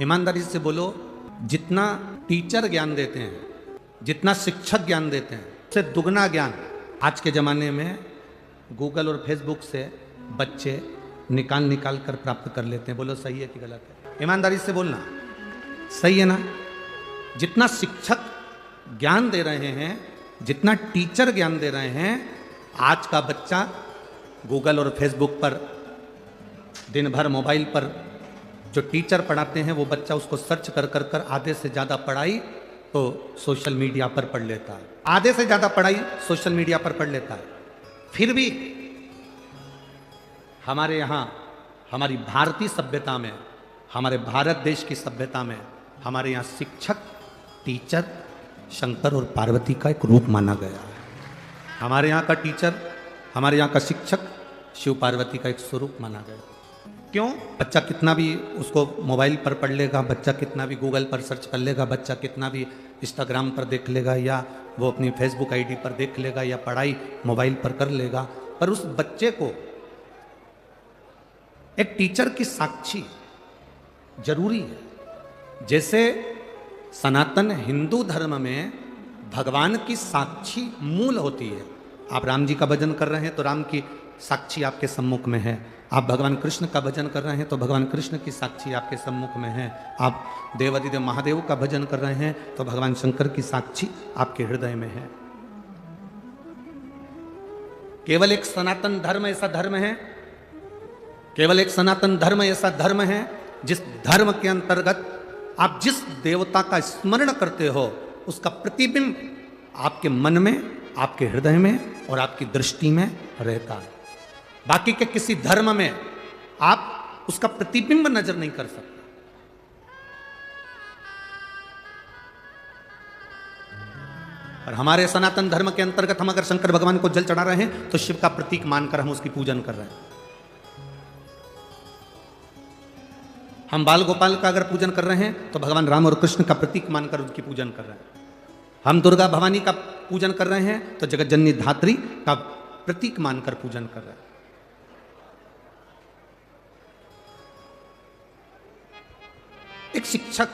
ईमानदारी से बोलो, जितना टीचर ज्ञान देते हैं, जितना शिक्षक ज्ञान देते हैं, उससे दुगना ज्ञान आज के ज़माने में गूगल और फेसबुक से बच्चे निकाल कर प्राप्त कर लेते हैं। बोलो सही है कि गलत है? ईमानदारी से बोलना, सही है ना? जितना शिक्षक ज्ञान दे रहे हैं, जितना टीचर ज्ञान दे रहे हैं, आज का बच्चा गूगल और फेसबुक पर दिन भर मोबाइल पर जो टीचर पढ़ाते हैं वो बच्चा उसको सर्च कर आधे से ज़्यादा पढ़ाई तो सोशल मीडिया पर पढ़ लेता है। आधे से ज़्यादा पढ़ाई सोशल मीडिया पर पढ़ लेता है। फिर भी हमारे यहाँ, हमारी भारतीय सभ्यता में, हमारे भारत देश की सभ्यता में, हमारे यहाँ शिक्षक, टीचर शंकर और पार्वती का एक रूप माना गया है। हमारे यहाँ का टीचर, हमारे यहाँ का शिक्षक शिव पार्वती का एक स्वरूप माना गया। क्यों? बच्चा कितना भी उसको मोबाइल पर पढ़ लेगा, बच्चा कितना भी गूगल पर सर्च कर लेगा, बच्चा कितना भी इंस्टाग्राम पर देख लेगा, या वो अपनी फेसबुक आईडी पर देख लेगा, या पढ़ाई मोबाइल पर कर लेगा, पर उस बच्चे को एक टीचर की साक्षी जरूरी है। जैसे सनातन हिंदू धर्म में भगवान की साक्षी मूल होती है। आप राम जी का भजन कर रहे हैं तो राम की साक्षी आपके सम्मुख में है। आप भगवान कृष्ण का भजन कर रहे हैं तो भगवान कृष्ण की साक्षी आपके सम्मुख में है। आप देवाधिदेव महादेव का भजन कर रहे हैं तो भगवान शंकर की साक्षी आपके हृदय में है। केवल एक सनातन धर्म ऐसा धर्म है, केवल एक सनातन धर्म ऐसा धर्म है जिस धर्म के अंतर्गत आप जिस देवता का स्मरण करते हो उसका प्रतिबिंब आपके मन में, आपके हृदय में और आपकी दृष्टि में रहता है। बाकी के किसी धर्म में आप उसका प्रतिबिंब नजर नहीं कर सकते। और हमारे सनातन धर्म के अंतर्गत हम अगर शंकर भगवान को जल चढ़ा रहे हैं तो शिव का प्रतीक मानकर हम उसकी पूजन कर रहे हैं। हम बाल गोपाल का अगर पूजन कर रहे हैं तो भगवान राम और कृष्ण का प्रतीक मानकर उनकी पूजन कर रहे हैं। हम दुर्गा भवानी का पूजन कर रहे हैं तो जगत जननी धात्री का प्रतीक मानकर पूजन कर रहे हैं। एक शिक्षक,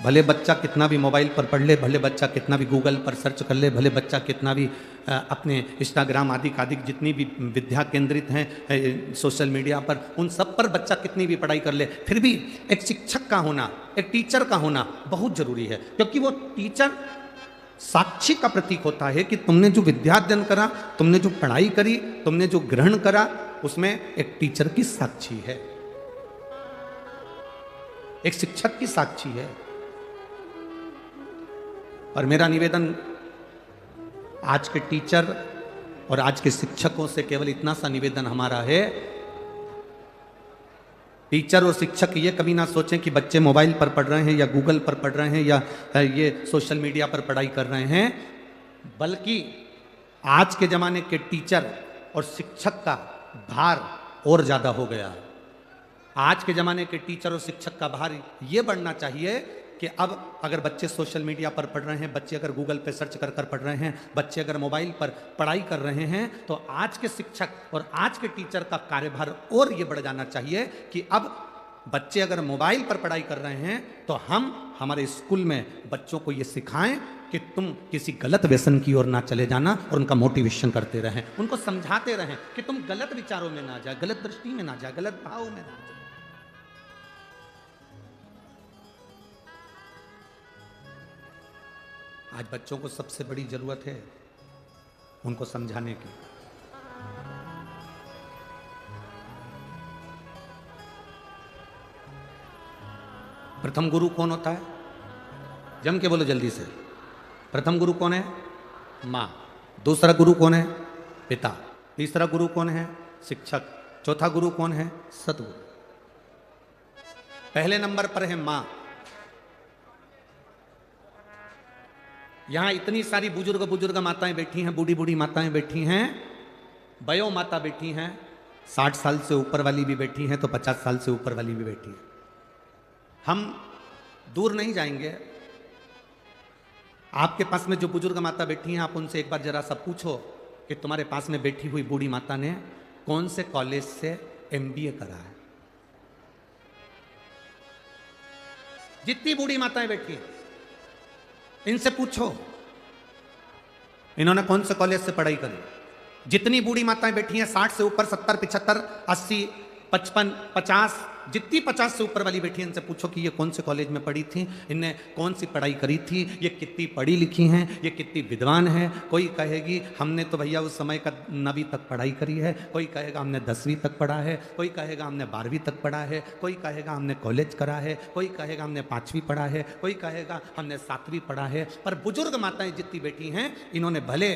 भले बच्चा कितना भी मोबाइल पर पढ़ ले, भले बच्चा कितना भी गूगल पर सर्च कर ले, भले बच्चा कितना भी अपने इंस्टाग्राम आदि जितनी भी विद्या केंद्रित हैं सोशल मीडिया पर, उन सब पर बच्चा कितनी भी पढ़ाई कर ले, फिर भी एक शिक्षक का होना, एक टीचर का होना बहुत जरूरी है। क्योंकि वो टीचर साक्षी का प्रतीक होता है कि तुमने जो विद्याध्ययन करा, तुमने जो पढ़ाई करी, तुमने जो ग्रहण करा, उसमें एक टीचर की साक्षी है, एक शिक्षक की साक्षी है। और मेरा निवेदन आज के टीचर और आज के शिक्षकों से केवल इतना सा निवेदन हमारा है, टीचर और शिक्षक ये कभी ना सोचें कि बच्चे मोबाइल पर पढ़ रहे हैं या गूगल पर पढ़ रहे हैं या ये सोशल मीडिया पर पढ़ाई कर रहे हैं, बल्कि आज के ज़माने के टीचर और शिक्षक का भार और ज़्यादा हो गया है। आज के ज़माने के टीचर और शिक्षक का भार ये बढ़ना चाहिए कि अब अगर बच्चे सोशल मीडिया पर पढ़ रहे हैं, बच्चे अगर गूगल पे सर्च कर पढ़ रहे हैं, बच्चे अगर मोबाइल पर पढ़ाई कर रहे हैं, तो आज के शिक्षक और आज के टीचर का कार्यभार और ये बढ़ जाना चाहिए कि अब बच्चे अगर मोबाइल पर पढ़ाई कर रहे हैं तो हम हमारे स्कूल में बच्चों को ये सिखाएं कि तुम किसी गलत व्यसन की ओर ना चले जाना, और उनका मोटिवेशन करते रहें, उनको समझाते रहें कि तुम गलत विचारों में ना जाए, गलत दृष्टि में ना जाए, गलत भाव में ना जाए। आज बच्चों को सबसे बड़ी जरूरत है उनको समझाने की। प्रथम गुरु कौन होता है? जम के बोलो जल्दी से। प्रथम गुरु कौन है? मां। दूसरा गुरु कौन है? पिता। तीसरा गुरु कौन है? शिक्षक। चौथा गुरु कौन है? सतगुरु। पहले नंबर पर है मां। यहां इतनी सारी बुजुर्ग माताएं बैठी हैं, बूढ़ी बूढ़ी माताएं बैठी हैं, वयो माता बैठी हैं, 60 साल से ऊपर वाली भी बैठी हैं तो 50 साल से ऊपर वाली भी बैठी है। हम दूर नहीं जाएंगे, आपके पास में जो बुजुर्ग माता बैठी हैं, आप उनसे एक बार जरा सा पूछो कि तुम्हारे पास में बैठी हुई बूढ़ी माता ने कौन से कॉलेज से MBA करा है। जितनी बूढ़ी माताएं बैठी हैं, इनसे पूछो इन्होंने कौन से कॉलेज से पढ़ाई करी। जितनी बूढ़ी माताएं बैठी हैं 60 से ऊपर, 70, 75, 80, 55, 50, जितनी 50 से ऊपर वाली बैठी हैं, इनसे पूछो कि ये कौन से कॉलेज में पढ़ी थी, इनने कौन सी पढ़ाई करी थी, ये कितनी पढ़ी लिखी हैं, ये कितनी विद्वान है। कोई कहेगी हमने तो भैया उस समय का 9वीं तक पढ़ाई करी है, कोई कहेगा हमने 10वीं तक पढ़ा है, कोई कहेगा हमने 12वीं तक पढ़ा है, कोई कहेगा हमने कॉलेज करा है, कोई कहेगा हमने 5वीं पढ़ा है, कोई कहेगा हमने 7वीं पढ़ा है। पर बुजुर्ग माताएं जितनी बैठी हैं, इन्होंने भले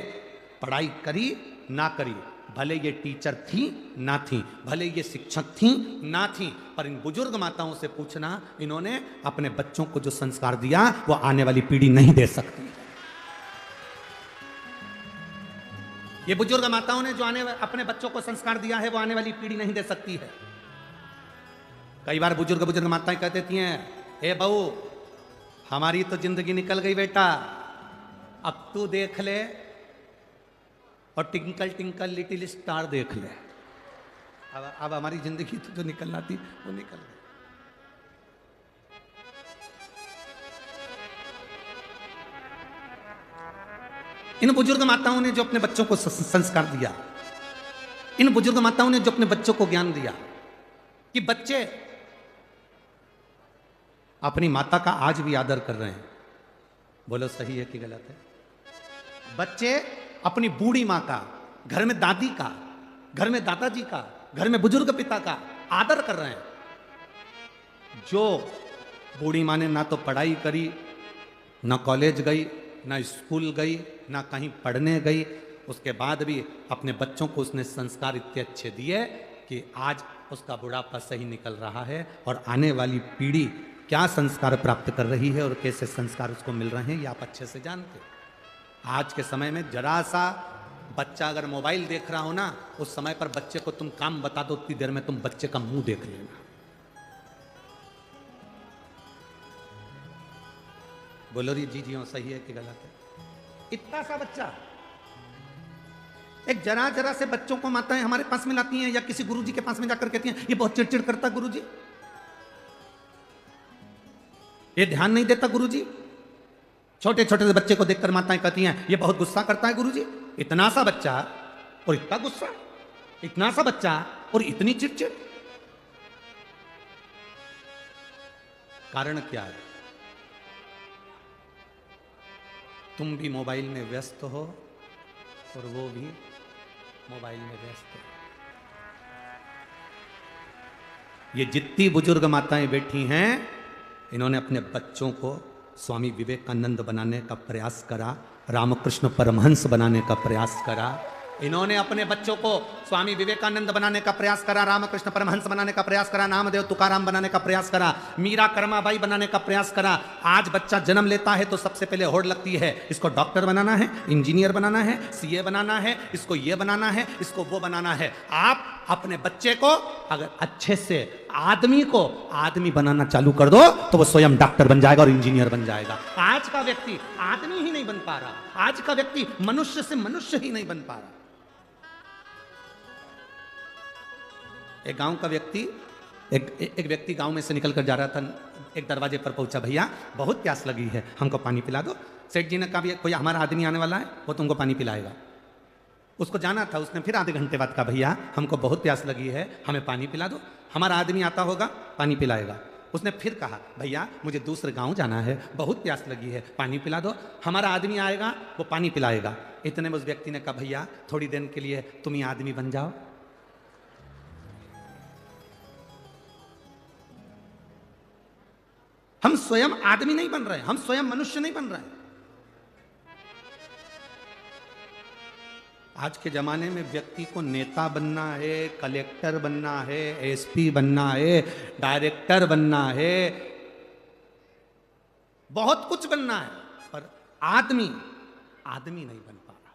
पढ़ाई करी ना करी, भले ये टीचर थी ना थी, भले ये शिक्षक थी ना थी, पर इन बुजुर्ग माताओं से पूछना, इन्होंने अपने बच्चों को जो संस्कार दिया वो आने वाली पीढ़ी नहीं दे सकती। ये बुजुर्ग माताओं ने जो अपने बच्चों को संस्कार दिया है वो आने वाली पीढ़ी नहीं दे सकती है। कई बार बुजुर्ग माताएं कह देती हैं, हे बहू हमारी तो जिंदगी निकल गई बेटा, अब तू देख ले और टिंकल टिंकल लिटिल स्टार देख ले। अब हमारी जिंदगी तो जो निकलना थी वो निकल गई। इन बुजुर्ग माताओं ने जो अपने बच्चों को संस्कार दिया, इन बुजुर्ग माताओं ने जो अपने बच्चों को ज्ञान दिया कि बच्चे अपनी माता का आज भी आदर कर रहे हैं। बोलो सही है कि गलत है? बच्चे अपनी बूढ़ी माँ का, घर में दादी का, घर में दादाजी का, घर में बुजुर्ग पिता का आदर कर रहे हैं। जो बूढ़ी माँ ने ना तो पढ़ाई करी, ना कॉलेज गई, ना स्कूल गई, ना कहीं पढ़ने गई, उसके बाद भी अपने बच्चों को उसने संस्कार इतने अच्छे दिए कि आज उसका बुढ़ापा सही निकल रहा है और आने वाली पीढ़ी क्या संस्कार प्राप्त कर रही है और कैसे संस्कार उसको मिल रहे हैं ये आप अच्छे से जानते हैं। आज के समय में जरा सा बच्चा अगर मोबाइल देख रहा हो ना, उस समय पर बच्चे को तुम काम बता दो, उतनी देर में तुम बच्चे का मुंह देख लेना। बोलो री जी जी सही है कि गलत है? इतना सा बच्चा, एक जरा जरा से बच्चों को माताएं हमारे पास में लाती हैं या किसी गुरुजी के पास में जाकर कहती हैं ये बहुत चिड़चिड़ करता गुरुजी, ये ध्यान नहीं देता गुरुजी। छोटे छोटे से बच्चे को देखकर माताएं कहती हैं ये बहुत गुस्सा करता है गुरुजी। इतना सा बच्चा और इतना गुस्सा, इतना सा बच्चा और इतनी चिड़चिड़, कारण क्या है? तुम भी मोबाइल में व्यस्त हो और वो भी मोबाइल में व्यस्त है। ये जितनी बुजुर्ग माताएं बैठी हैं, इन्होंने अपने बच्चों को स्वामी विवेकानंद बनाने का प्रयास करा, रामकृष्ण परमहंस बनाने का प्रयास करा। इन्होंने अपने बच्चों को स्वामी विवेकानंद बनाने का प्रयास करा, रामकृष्ण परमहंस बनाने का प्रयास करा, नामदेव तुकाराम बनाने का प्रयास करा, मीरा कर्माबाई बनाने का प्रयास करा। आज बच्चा जन्म लेता है तो सबसे पहले होड़ लगती है, इसको डॉक्टर बनाना है, इंजीनियर बनाना है, सीए बनाना है, इसको ये बनाना है, इसको वो बनाना है। आप अपने बच्चे को अगर अच्छे से आदमी बनाना चालू कर दो तो वो स्वयं डॉक्टर बन जाएगा और इंजीनियर बन जाएगा। आज का व्यक्ति आदमी ही नहीं बन पा रहा, आज का व्यक्ति मनुष्य से मनुष्य ही नहीं बन पा रहा। एक गांव का व्यक्ति, एक व्यक्ति गांव में से निकल कर जा रहा था, एक दरवाजे पर पहुंचा, भैया बहुत प्यास लगी है, हमको पानी पिला दो। सेठ जी ने कहा भैया कोई हमारा आदमी आने वाला है, वो तुमको पानी पिलाएगा। उसको जाना था, उसने फिर आधे घंटे बाद कहा भैया हमको बहुत प्यास लगी है, हमें पानी पिला दो, हमारा आदमी आता होगा पानी पिलाएगा। उसने फिर कहा भैया मुझे दूसरे गांव जाना है, बहुत प्यास लगी है, पानी पिला दो, हमारा आदमी आएगा वो पानी पिलाएगा। इतने में उस व्यक्ति ने कहा भैया थोड़ी देर के लिए तुम ही आदमी बन जाओ। हम स्वयं आदमी नहीं बन रहे, हम स्वयं मनुष्य नहीं बन रहे। आज के जमाने में व्यक्ति को नेता बनना है, कलेक्टर बनना है, एसपी बनना है, डायरेक्टर बनना है, बहुत कुछ बनना है, पर आदमी नहीं बन पा रहा।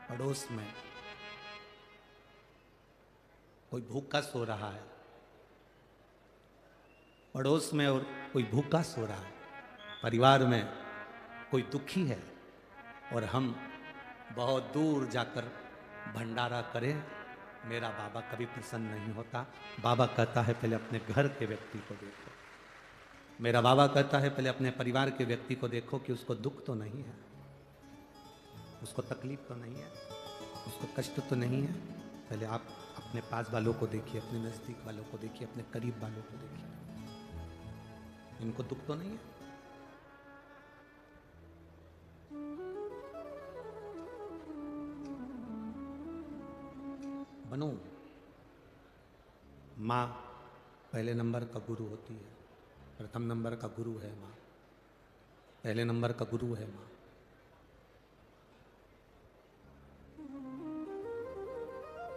पड़ोस में कोई भूखा सो रहा है, पड़ोस में और कोई भूखा सो रहा है, परिवार में कोई दुखी है और हम बहुत दूर जाकर भंडारा करें मेरा बाबा कभी प्रसन्न नहीं होता। बाबा कहता है पहले अपने घर के व्यक्ति को देखो। मेरा बाबा कहता है पहले अपने परिवार के व्यक्ति को देखो कि उसको दुख तो नहीं है, उसको तकलीफ तो नहीं है, उसको कष्ट तो नहीं है। पहले आप अपने पास वालों को देखिए, अपने नजदीक वालों को देखिए, अपने करीब वालों को देखिए, इनको दुख तो नहीं है। बनो। माँ पहले नंबर का गुरु होती है, प्रथम नंबर का गुरु है माँ, पहले नंबर का गुरु है माँ।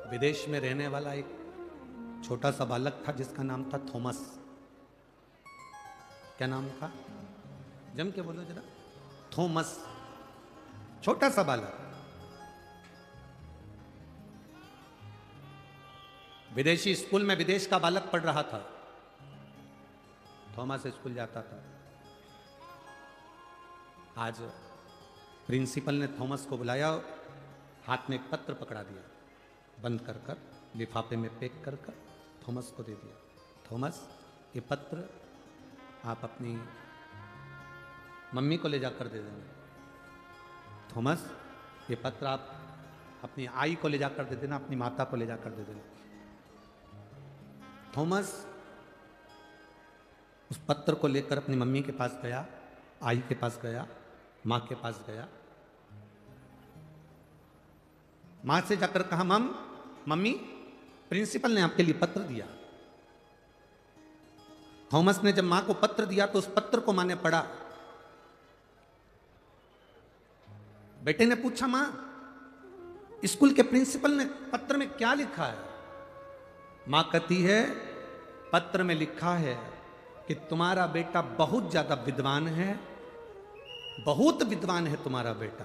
विदेश में रहने वाला एक छोटा सा बालक था जिसका नाम था थॉमस। क्या नाम था? जम के बोलो जरा। थॉमस, छोटा सा बालक। विदेशी स्कूल में विदेश का बालक पढ़ रहा था। थॉमस स्कूल जाता था। आज प्रिंसिपल ने थॉमस को बुलाया, हाथ में एक पत्र पकड़ा दिया, बंद कर कर लिफाफे में पैक कर कर थॉमस को दे दिया। थॉमस, ये पत्र आप अपनी मम्मी को ले जाकर दे देना। थॉमस, ये पत्र आप अपनी आई को ले जाकर दे देना, अपनी माता को ले जाकर दे देना। थॉमस उस पत्र को लेकर अपनी मम्मी के पास गया, आई के पास गया, मां के पास गया। मां से जाकर कहा, मम्मी, प्रिंसिपल ने आपके लिए पत्र दिया। थॉमस ने जब मां को पत्र दिया तो उस पत्र को मां ने पढ़ा। बेटे ने पूछा, मां, स्कूल के प्रिंसिपल ने पत्र में क्या लिखा है? मां कहती है, पत्र में लिखा है कि तुम्हारा बेटा बहुत ज्यादा विद्वान है, बहुत विद्वान है तुम्हारा बेटा।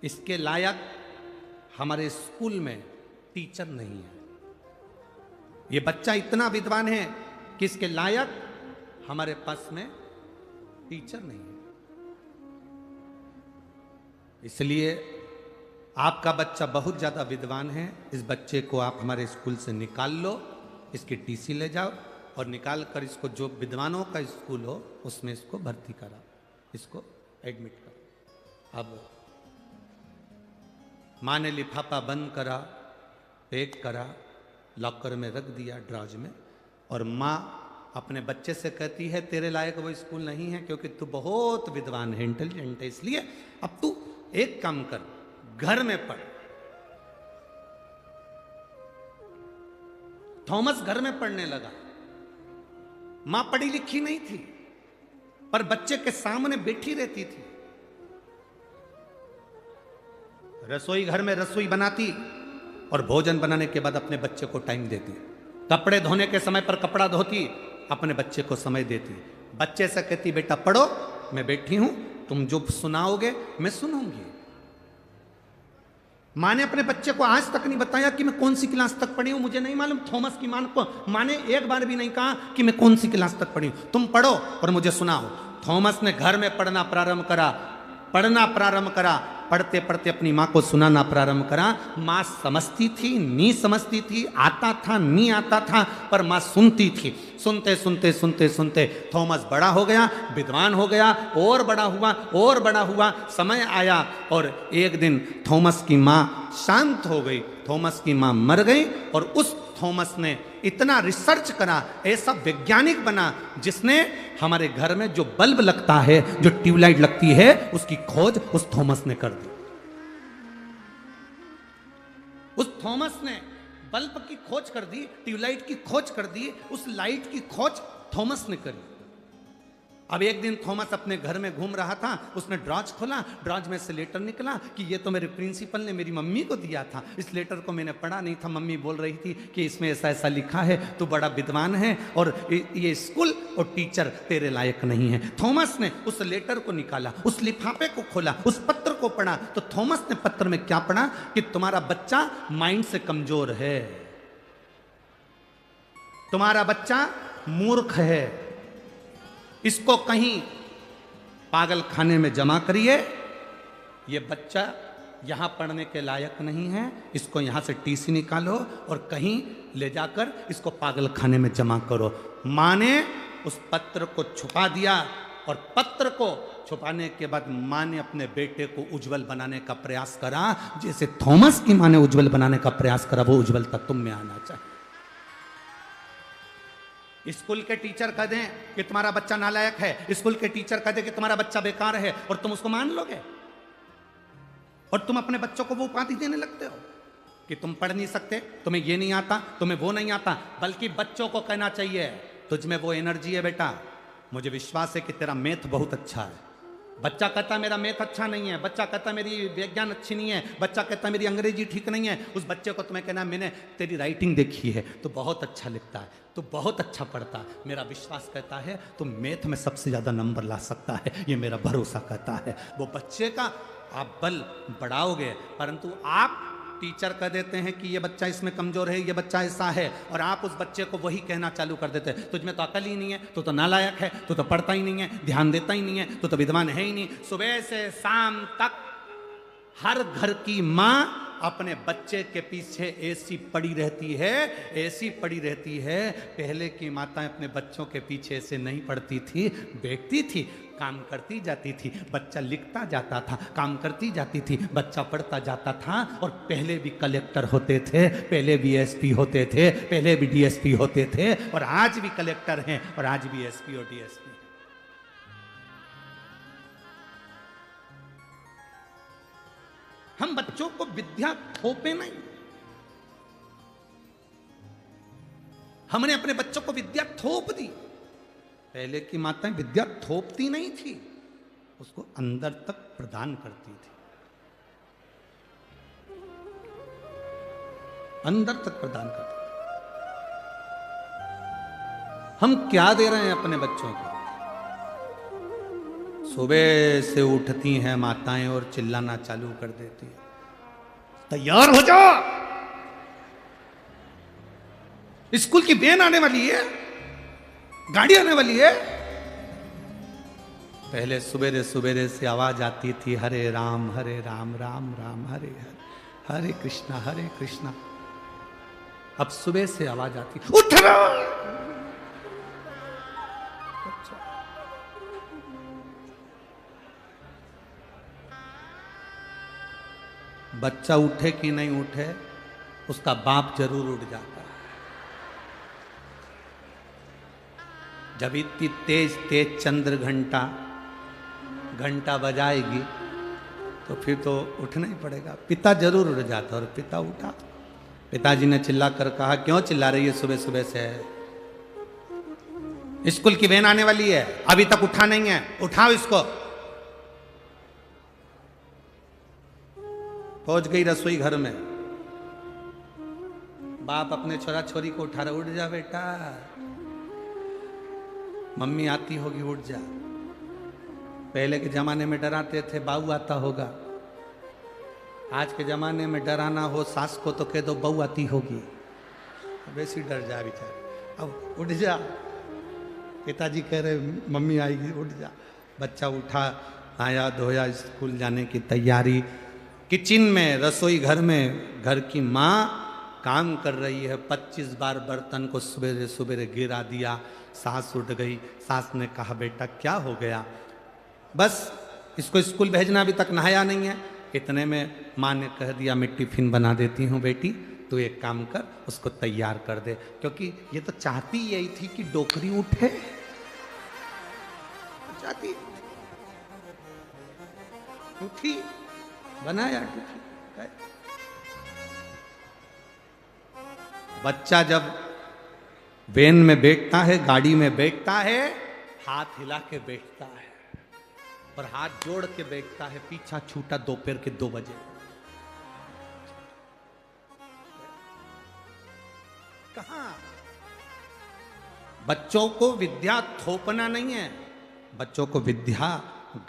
इसके लायक हमारे स्कूल में टीचर नहीं है। ये बच्चा इतना विद्वान है कि इसके लायक हमारे पास में टीचर नहीं है। इसलिए आपका बच्चा बहुत ज्यादा विद्वान है, इस बच्चे को आप हमारे स्कूल से निकाल लो, इसकी टीसी ले जाओ और निकाल कर इसको जो विद्वानों का स्कूल हो उसमें इसको भर्ती करा, इसको एडमिट करो। अब माँ ने लिफाफा बंद करा, पैक करा, लॉकर में रख दिया ड्रॉज में, और माँ अपने बच्चे से कहती है, तेरे लायक वो स्कूल नहीं है क्योंकि तू बहुत विद्वान है, इंटेलिजेंट है, इसलिए अब तू एक काम कर, घर में पढ़। थॉमस घर में पढ़ने लगा। मां पढ़ी लिखी नहीं थी, पर बच्चे के सामने बैठी रहती थी। रसोई घर में रसोई बनाती और भोजन बनाने के बाद अपने बच्चे को टाइम देती। कपड़े धोने के समय पर कपड़ा धोती, अपने बच्चे को समय देती। बच्चे से कहती, बेटा पढ़ो, मैं बैठी हूं, तुम जो सुनाओगे मैं सुनूंगी। माँ ने अपने बच्चे को आज तक नहीं बताया कि मैं कौन सी क्लास तक पढ़ी हूं, मुझे नहीं मालूम। थॉमस की माँ ने एक बार भी नहीं कहा कि मैं कौन सी क्लास तक पढ़ी हूं, तुम पढ़ो और मुझे सुनाओ। थॉमस ने घर में पढ़ना प्रारंभ करा, पढ़ते पढ़ते अपनी माँ को सुनाना प्रारंभ करा। माँ समझती थी, नहीं समझती थी, आता था, नहीं आता था, पर माँ सुनती थी। सुनते सुनते सुनते सुनते थॉमस बड़ा हो गया, विद्वान हो गया, और बड़ा हुआ। समय आया और एक दिन थॉमस की माँ शांत हो गई, थॉमस की माँ मर गई, और उस थॉमस ने इतना रिसर्च करा, ऐसा वैज्ञानिक बना, जिसने हमारे घर में जो बल्ब लगता है, जो ट्यूबलाइट लगती है, उसकी खोज उस थॉमस ने कर दी। उस थॉमस ने बल्ब की खोज कर दी, ट्यूबलाइट की खोज कर दी, उस लाइट की खोज थॉमस ने करी। अब एक दिन थॉमस अपने घर में घूम रहा था, उसने ड्रॉज खोला, ड्रॉज में से लेटर निकला कि ये तो मेरे प्रिंसिपल ने मेरी मम्मी को दिया था। इस लेटर को मैंने पढ़ा नहीं था, मम्मी बोल रही थी कि इसमें ऐसा ऐसा लिखा है, तू बड़ा विद्वान है और ये स्कूल और टीचर तेरे लायक नहीं है। थॉमस ने उस लेटर को निकाला, उस लिफाफे को खोला, उस पत्र को पढ़ा, तो थॉमस ने पत्र में क्या पढ़ा कि तुम्हारा बच्चा माइंड से कमजोर है, तुम्हारा बच्चा मूर्ख है, इसको कहीं पागल खाने में जमा करिए, ये बच्चा यहाँ पढ़ने के लायक नहीं है, इसको यहाँ से टीसी निकालो और कहीं ले जाकर इसको पागल खाने में जमा करो। माँ ने उस पत्र को छुपा दिया और पत्र को छुपाने के बाद माँ ने अपने बेटे को उज्जवल बनाने का प्रयास करा, जैसे थॉमस की माँ ने उज्जवल बनाने का प्रयास करा, वो उज्जवलता तुम में आना चाहिए। स्कूल के टीचर कह दें कि तुम्हारा बच्चा नालायक है, स्कूल के टीचर कह दें कि तुम्हारा बच्चा बेकार है, और तुम उसको मान लोगे और तुम अपने बच्चों को वो उपाधि देने लगते हो कि तुम पढ़ नहीं सकते, तुम्हें ये नहीं आता, तुम्हें वो नहीं आता। बल्कि बच्चों को कहना चाहिए तुझ में वो एनर्जी है बेटा, मुझे विश्वास है कि तेरा मैथ बहुत अच्छा है। बच्चा कहता मेरा मैथ अच्छा नहीं है, बच्चा कहता मेरी विज्ञान अच्छी नहीं है, बच्चा कहता मेरी अंग्रेजी ठीक नहीं है, उस बच्चे को तुम्हें कहना मैंने तेरी राइटिंग देखी है तो बहुत अच्छा लिखता है, तो बहुत अच्छा पढ़ता है, मेरा विश्वास कहता है तुम मैथ में सबसे ज़्यादा नंबर ला सकता है, ये मेरा भरोसा कहता है। वो बच्चे का आप बल बढ़ाओगे, परंतु आप टीचर कह देते हैं कि ये बच्चा इसमें कमजोर है, ये बच्चा ऐसा है, और आप उस बच्चे को वही कहना चालू कर देते हैं तुझमें तो अकल ही नहीं है, तू तो नालायक है, तू तो पढ़ता ही नहीं है, ध्यान देता ही नहीं है, तू तो विद्वान है ही नहीं। सुबह से शाम तक हर घर की माँ अपने बच्चे के पीछे एसी पड़ी रहती है, एसी पड़ी रहती है। पहले की माताएं अपने बच्चों के पीछे ऐसे नहीं पड़ती थी, बैठती थी, काम करती जाती थी, बच्चा लिखता जाता था, काम करती जाती थी, बच्चा पढ़ता जाता था। और पहले भी कलेक्टर होते थे, पहले भी एसपी होते थे, पहले भी डीएसपी होते थे, और आज भी कलेक्टर हैं और आज भी एसपी और डीएसपी। हम बच्चों को विद्या थोपे नहीं, हमने अपने बच्चों को विद्या थोप दी। पहले की माताएं विद्या थोपती नहीं थी, उसको अंदर तक प्रदान करती थी, अंदर तक प्रदान करती थी। हम क्या दे रहे हैं अपने बच्चों को? सुबह से उठती हैं माताएं और चिल्लाना चालू कर देती है, तैयार हो जाओ, स्कूल की वैन आने वाली है, गाड़ी आने वाली है। पहले सुबेरे सुबेरे से आवाज आती थी हरे राम राम राम हरे हरे, हरे कृष्णा। अब सुबह से आवाज आती उठ रहा। बच्चा उठे कि नहीं उठे, उसका बाप जरूर उठ जाता है। जब इतनी तेज तेज चंद्र घंटा बजाएगी तो फिर तो उठना ही पड़ेगा। पिता जरूर उठ जाता और पिता उठा। पिताजी ने चिल्ला कर कहा, क्यों चिल्ला रही है सुबह सुबह से? स्कूल की वैन आने वाली है, अभी तक उठा नहीं है, उठाओ इसको। पहुंच गई रसोई घर में, बाप अपने छोरा छोरी को उठा रहा, उठ जा बेटा, मम्मी आती होगी, उठ जा। पहले के जमाने में डराते थे बहू आता होगा, आज के जमाने में डराना हो सास को तो कह दो बहू आती होगी, वैसे डर जा बेचारा। अब उठ जा, पिताजी कह रहे मम्मी आएगी, उठ जा। बच्चा उठा, आया, धोया, स्कूल जाने की तैयारी। किचन में, रसोई घर में घर की माँ काम कर रही है, 25 बार बर्तन को सवेरे सवेरे गिरा दिया। सास उठ गई, सास ने कहा बेटा क्या हो गया? बस इसको स्कूल भेजना, अभी तक नहाया नहीं है। इतने में माँ ने कह दिया मैं टिफिन बना देती हूँ बेटी, तू एक काम कर, उसको तैयार कर दे, क्योंकि ये तो चाहती यही थी कि डोकरी उठे, चाहती उठी, बनाया टिफिन। बच्चा जब वैन में बैठता है, गाड़ी में बैठता है, हाथ हिला के बैठता है और हाथ जोड़ के बैठता है, पीछा छूटा दोपहर के 2 बजे। कहां? बच्चों को विद्या थोपना नहीं है, बच्चों को विद्या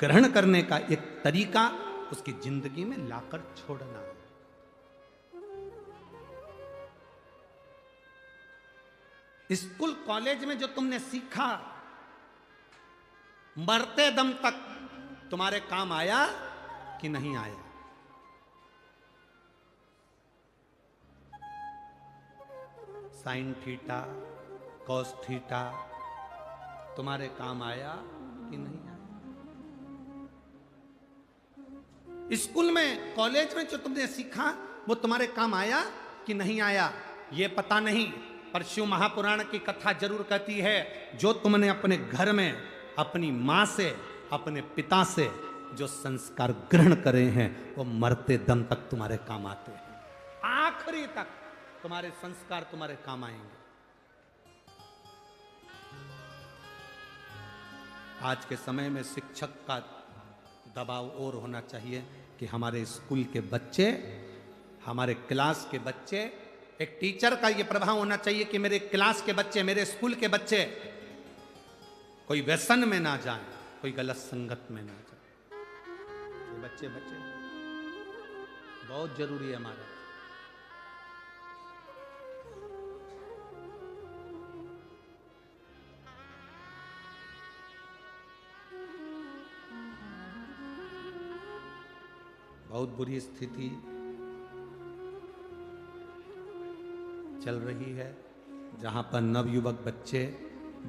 ग्रहण करने का एक तरीका उसकी जिंदगी में लाकर छोड़ना। स्कूल कॉलेज में जो तुमने सीखा, मरते दम तक तुम्हारे काम आया कि नहीं आया? साइन थीटा, कॉस थीटा तुम्हारे काम आया कि नहीं आया? स्कूल में, कॉलेज में जो तुमने सीखा वो तुम्हारे काम आया कि नहीं आया ये पता नहीं, पर शिव महापुराण की कथा जरूर कहती है जो तुमने अपने घर में अपनी मां से, अपने पिता से जो संस्कार ग्रहण करे हैं वो मरते दम तक तुम्हारे काम आते हैं। आखिरी तक तुम्हारे संस्कार तुम्हारे काम आएंगे। आज के समय में शिक्षक का दबाव और होना चाहिए कि हमारे स्कूल के बच्चे, हमारे क्लास के बच्चे, एक टीचर का यह प्रभाव होना चाहिए कि मेरे क्लास के बच्चे, मेरे स्कूल के बच्चे कोई व्यसन में ना जाएं, कोई गलत संगत में ना जाएं। ये बच्चे बहुत जरूरी है हमारा। बहुत बुरी स्थिति चल रही है जहां पर नवयुवक बच्चे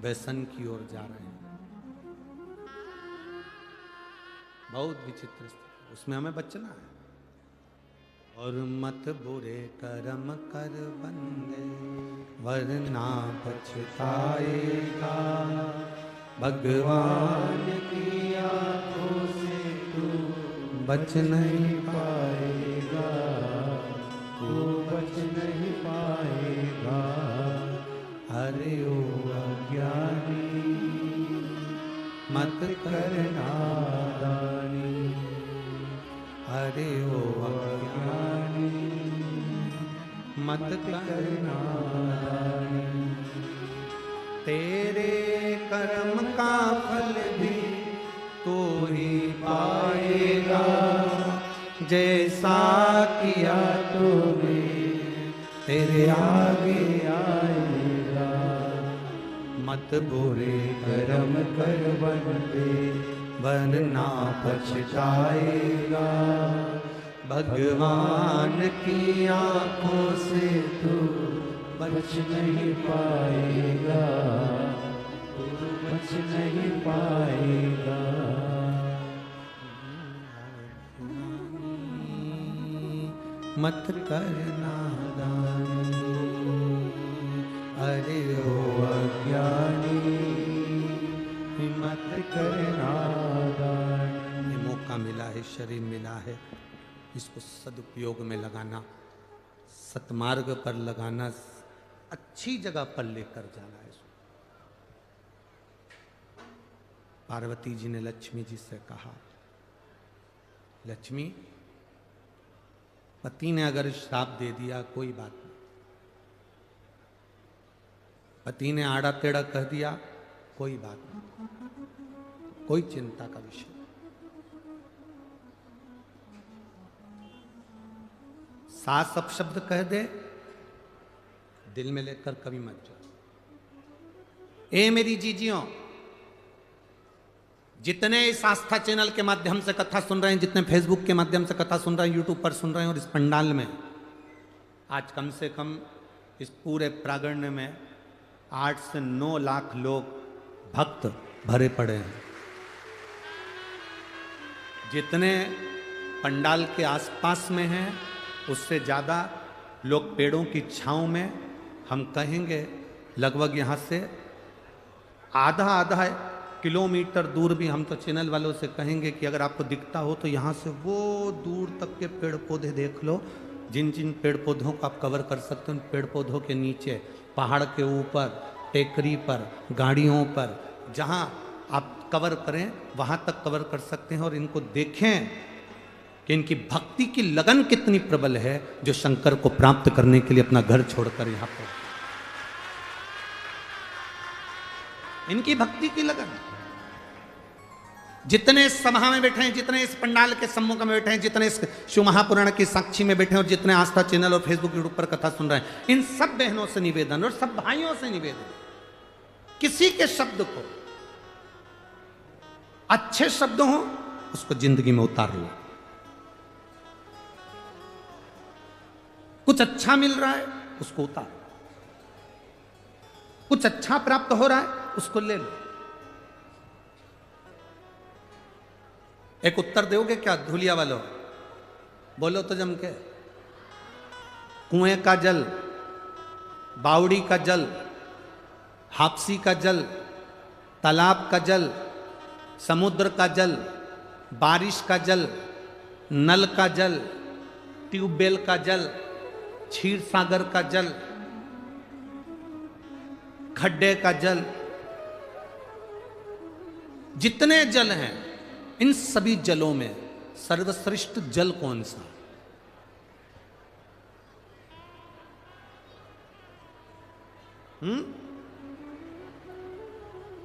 व्यसन की ओर जा रहे हैं। बहुत विचित्र स्थिति, उसमें हमें बचना है। और मत बुरे कर्म कर बंदे वरना पछताएगा, भगवान की आंखों से तू बच नहीं पाएगा, तू बच नहीं पाएगा। अरे ओ अज्ञानी मत कर नादानी, अरे ओ अज्ञानी मत कर नादानी। तेरे कर्म का फल भी तू ही पाएगा, जैसा किया तूने तेरे आगे आएगा। मत बुरे कर्म कर बंदे वरना पछताएगा, भगवान की आंखों से तू बच नहीं पाएगा, तू बच नहीं पाएगा। मत करना दानी, अरे ओ अज्ञानी मत करना दानी। ये मौका मिला है, शरीर मिला है, इसको सदुपयोग में लगाना, सतमार्ग पर लगाना, अच्छी जगह पर लेकर जाना है। पार्वती जी ने लक्ष्मी जी से कहा, लक्ष्मी पति ने अगर श्राप दे दिया कोई बात नहीं, पति ने आड़ा टेढ़ा कह दिया कोई बात नहीं, कोई चिंता का विषय नहीं। सास अपशब्द कह दे, दिल में लेकर कभी मत जाओ। ए मेरी जीजियों, जितने इस आस्था चैनल के माध्यम से कथा सुन रहे हैं, जितने फेसबुक के माध्यम से कथा सुन रहे हैं, यूट्यूब पर सुन रहे हैं, और इस पंडाल में आज कम से कम इस पूरे प्रांगण में 8 से 9 लाख लोग भक्त भरे पड़े हैं। जितने पंडाल के आसपास में हैं उससे ज़्यादा लोग पेड़ों की छांव में, हम कहेंगे लगभग यहाँ से आधा किलोमीटर दूर भी, हम तो चैनल वालों से कहेंगे कि अगर आपको दिखता हो तो यहाँ से वो दूर तक के पेड़ पौधे देख लो। जिन जिन पेड़ पौधों को आप कवर कर सकते हो, उन पेड़ पौधों के नीचे, पहाड़ के ऊपर, टेकरी पर, गाड़ियों पर, जहाँ आप कवर करें वहाँ तक कवर कर सकते हैं। और इनको देखें कि इनकी भक्ति की लगन कितनी प्रबल है, जो शंकर को प्राप्त करने के लिए अपना घर छोड़कर यहाँ पर, इनकी भक्ति की लगन। जितने सभा में बैठे हैं, जितने इस पंडाल के सम्मुख में बैठे हैं, जितने इस शिव महापुराण की साक्षी में बैठे हैं, और जितने आस्था चैनल और फेसबुक यूट्यूब पर कथा सुन रहे हैं, इन सब बहनों से निवेदन और सब भाइयों से निवेदन, किसी के शब्द को अच्छे शब्द हो उसको जिंदगी में उतार लो। कुछ अच्छा मिल रहा है उसको उतार, कुछ अच्छा प्राप्त हो रहा है उसको ले लो। एक उत्तर दोगे क्या धूलिया वालों? बोलो तो जम के। कुएं का जल, बावड़ी का जल, हापसी का जल, तालाब का जल, समुद्र का जल, बारिश का जल, नल का जल, ट्यूबवेल का जल, क्षीर सागर का जल, खड्डे का जल, जितने जल हैं इन सभी जलों में सर्वश्रेष्ठ जल कौन सा?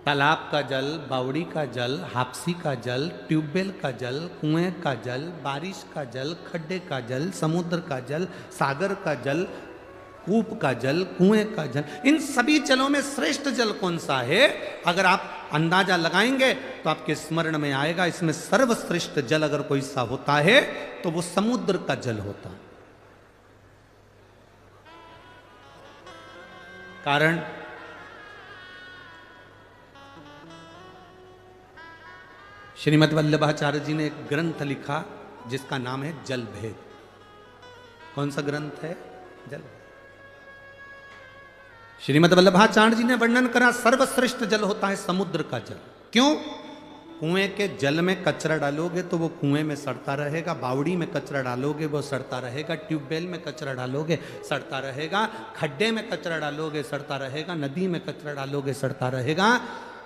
तालाब का जल, बावड़ी का जल, हापसी का जल, ट्यूबवेल का जल, कुएं का जल, बारिश का जल, खड्डे का जल, समुद्र का जल, सागर का जल, कूप का जल, कुएं का जल, इन सभी जलों में श्रेष्ठ जल कौन सा है? अगर आप अंदाजा लगाएंगे तो आपके स्मरण में आएगा, इसमें सर्वश्रेष्ठ जल अगर कोई सा होता है तो वो समुद्र का जल होता है। कारण श्रीमद् वल्लभाचार्य जी ने एक ग्रंथ लिखा जिसका नाम है जल भेद। कौन सा ग्रंथ है? जल। श्रीमद् वल्लभाचार्य जी ने वर्णन करा सर्वश्रेष्ठ जल होता है समुद्र का जल। क्यों? कुएं के जल में कचरा डालोगे तो वो कुएं में सड़ता रहेगा, बावड़ी में कचरा डालोगे वो सड़ता रहेगा, ट्यूबवेल में कचरा डालोगे सड़ता रहेगा, खड्डे में कचरा डालोगे सड़ता रहेगा, नदी में कचरा डालोगे सड़ता रहेगा,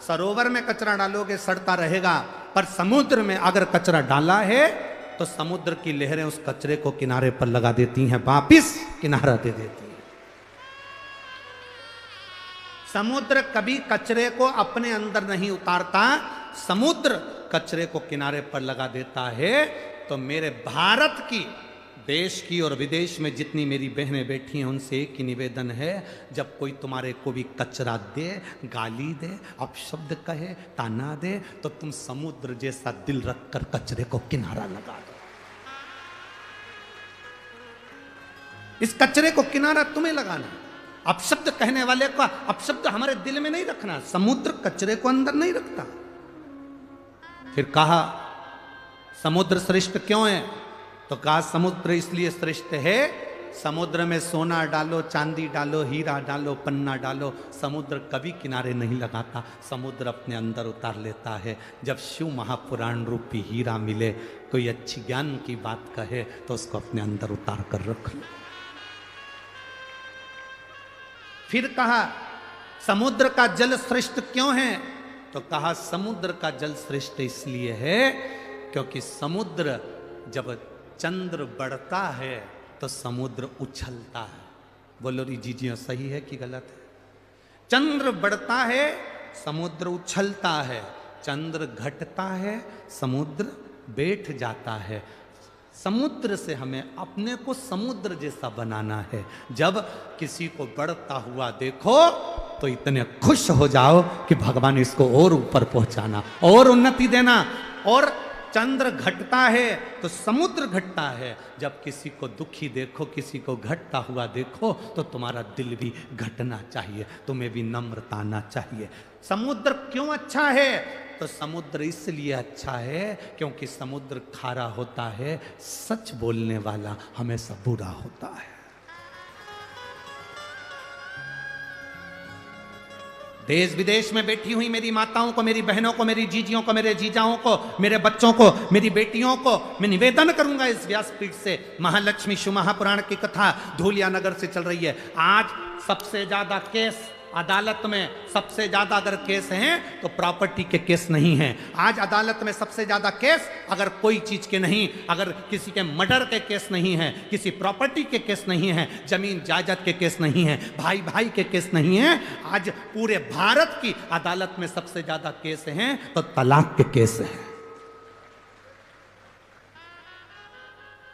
सरोवर में कचरा डालोगे सड़ता रहेगा। पर समुद्र में अगर कचरा डाला है तो समुद्र की लहरें उस कचरे को किनारे पर लगा देती हैं, वापिस किनारा दे देती हैं। समुद्र कभी कचरे को अपने अंदर नहीं उतारता, समुद्र कचरे को किनारे पर लगा देता है। तो मेरे भारत की, देश की और विदेश में जितनी मेरी बहनें बैठी हैं उनसे एक ही निवेदन है, जब कोई तुम्हारे को भी कचरा दे, गाली दे, अपशब्द कहे, ताना दे, तो तुम समुद्र जैसा दिल रखकर कचरे को किनारा लगा दो। इस कचरे को किनारा तुम्हें लगाना। अपशब्द कहने वाले का अपशब्द हमारे दिल में नहीं रखना, समुद्र कचरे को अंदर नहीं रखता। फिर कहा समुद्र श्रेष्ठ क्यों है? तो कहा समुद्र इसलिए श्रेष्ठ है, समुद्र में सोना डालो, चांदी डालो, हीरा डालो, पन्ना डालो, समुद्र कभी किनारे नहीं लगाता, समुद्र अपने अंदर उतार लेता है। जब शिव महापुराण रूपी हीरा मिले, कोई अच्छी ज्ञान की बात कहे तो उसको अपने अंदर उतार कर रख लो। फिर कहा समुद्र का जल श्रेष्ठ क्यों है? तो कहा समुद्र का जल श्रेष्ठ इसलिए है क्योंकि समुद्र जब चंद्र बढ़ता है तो समुद्र उछलता है। बोलो री जीजियों सही है कि गलत है? चंद्र बढ़ता है समुद्र उछलता है, चंद्र घटता है समुद्र बैठ जाता है। समुद्र से हमें अपने को समुद्र जैसा बनाना है। जब किसी को बढ़ता हुआ देखो तो इतने खुश हो जाओ कि भगवान इसको और ऊपर पहुंचाना और उन्नति देना। और चंद्र घटता है तो समुद्र घटता है। जब किसी को दुखी देखो, किसी को घटता हुआ देखो तो तुम्हारा दिल भी घटना चाहिए, तुम्हें भी नम्रता आना चाहिए। समुद्र क्यों अच्छा है? तो समुद्र इसलिए अच्छा है क्योंकि समुद्र खारा होता है, सच बोलने वाला हमेशा बुरा होता है। देश विदेश में बैठी हुई मेरी माताओं को, मेरी बहनों को, मेरी जीजियों को, मेरे जीजाओं को, मेरे बच्चों को, मेरी बेटियों को मैं निवेदन करूंगा इस व्यासपीठ से, महालक्ष्मी शिव महापुराण की कथा धूलिया नगर से चल रही है। आज सबसे ज्यादा केस अदालत में, सबसे ज्यादा अगर केस हैं तो प्रॉपर्टी के केस नहीं हैं। आज अदालत में सबसे ज्यादा केस अगर कोई चीज के नहीं, अगर किसी के मर्डर के केस नहीं है, किसी प्रॉपर्टी के केस नहीं है, जमीन जायदाद के केस नहीं है, भाई भाई के केस नहीं है। आज पूरे भारत की अदालत में सबसे ज्यादा केस हैं तो तलाक के केस हैं।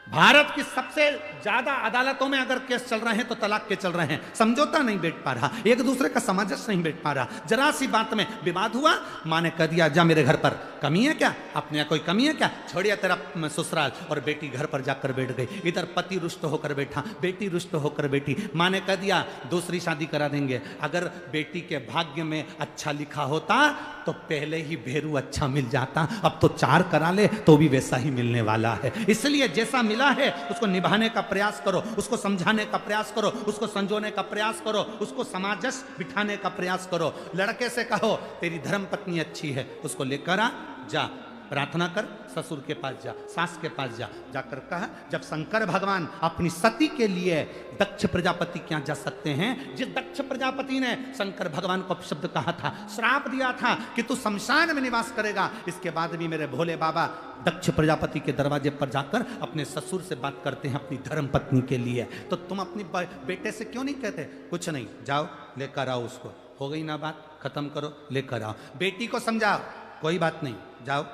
भारत की सबसे ज्यादा अदालतों में अगर केस चल रहे हैं तो तलाक के चल रहे हैं। समझौता नहीं बैठ पा रहा, एक दूसरे का सामंजस्य नहीं बैठ पा रहा। जरा सी बात में विवाद हुआ, माँ ने कह दिया जा मेरे घर पर, कमी है क्या, अपने यहाँ कोई कमी है क्या, छोड़िए तेरा ससुराल। और बेटी घर पर जाकर बैठ गई। इधर पति रुष्ट होकर बैठा, बेटी रुष्ट होकर बैठी। माँ ने कह दिया दूसरी शादी करा देंगे। अगर बेटी के भाग्य में अच्छा लिखा होता तो पहले ही भेरू अच्छा मिल जाता, अब तो 4 करा ले तो भी वैसा ही मिलने वाला है। इसलिए जैसा मिला है उसको निभाने का प्रयास करो, उसको समझाने का प्रयास करो, उसको संजोने का प्रयास करो, उसको सामंजस्य बिठाने का प्रयास करो। लड़के से कहो तेरी धर्म पत्नी अच्छी है, उसको लेकर आ, जा प्रार्थना कर, ससुर के पास जा, सास के पास जा। जाकर कहा जब शंकर भगवान अपनी सती के लिए दक्ष प्रजापति के यहाँ जा सकते हैं, जिस दक्ष प्रजापति ने शंकर भगवान को अपशब्द कहा था, श्राप दिया था कि तू शमशान में निवास करेगा, इसके बाद भी मेरे भोले बाबा दक्ष प्रजापति के दरवाजे पर जाकर अपने ससुर से बात करते हैं अपनी धर्म पत्नी के लिए। तो तुम अपनी बेटे से क्यों नहीं कहते कुछ नहीं, जाओ लेकर आओ उसको, हो गई ना बात, खत्म करो, लेकर आओ। बेटी को समझाओ कोई बात नहीं, जाओ।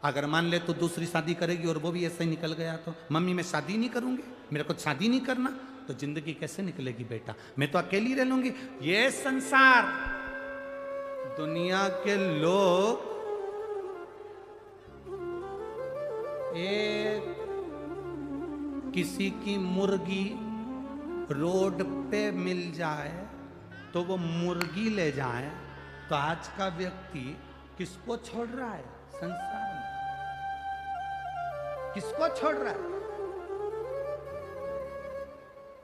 अगर मान ले तो दूसरी शादी करेगी और वो भी ऐसे ही निकल गया तो मम्मी मैं शादी नहीं करूंगी, मेरे को शादी नहीं करना, तो जिंदगी कैसे निकलेगी बेटा, मैं तो अकेली रह लूंगी। ये संसार, दुनिया के लोग एक किसी की मुर्गी रोड पे मिल जाए तो वो मुर्गी ले जाए, तो आज का व्यक्ति किसको छोड़ रहा है संसार में, किसको छोड़ रहा है?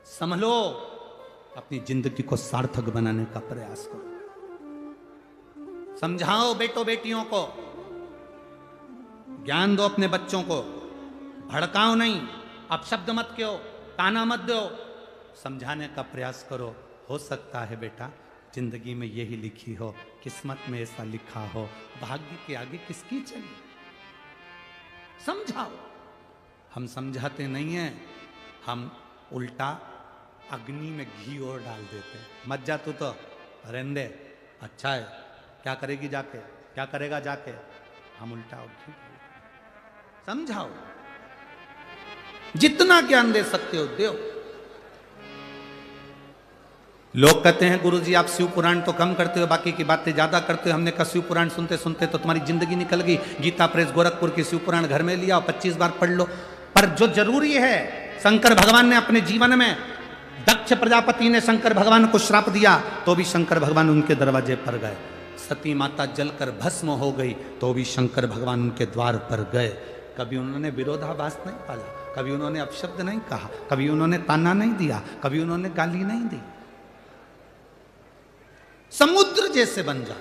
संभलो, अपनी जिंदगी को सार्थक बनाने का प्रयास करो। समझाओ बेटों बेटियों को, ज्ञान दो अपने बच्चों को, भड़काओ नहीं, अपशब्द मत कहो, ताना मत दो, समझाने का प्रयास करो। हो सकता है बेटा जिंदगी में यही लिखी हो, किस्मत में ऐसा लिखा हो, भाग्य के आगे किसकी चली, समझाओ। हम समझाते नहीं हैं, हम उल्टा अग्नि में घी और डाल देते हैं। मत जा तू तो रहने दे, अच्छा है, क्या करेगी जाके, क्या करेगा जाके, हम उल्टा और घी समझाओ। जितना ज्ञान दे सकते हो दो। लोग कहते हैं गुरुजी आप शिव पुराण तो कम करते हो, बाकी की बातें ज्यादा करते हो। हमने कहा शिव पुराण सुनते सुनते तो तुम्हारी जिंदगी निकल गई। गीता प्रेस गोरखपुर की शिव पुराण घर में लिया और 25 बार पढ़ लो। पर जो जरूरी है, शंकर भगवान ने अपने जीवन में, दक्ष प्रजापति ने शंकर भगवान को श्राप दिया तो भी शंकर भगवान उनके दरवाजे पर गए। सती माता जलकर भस्म हो गई तो भी शंकर भगवान उनके द्वार पर गए। कभी उन्होंने विरोधाभास नहीं पाला, कभी उन्होंने अपशब्द नहीं कहा, कभी उन्होंने ताना नहीं दिया, कभी उन्होंने गाली नहीं दी। समुद्र जैसे बन जा।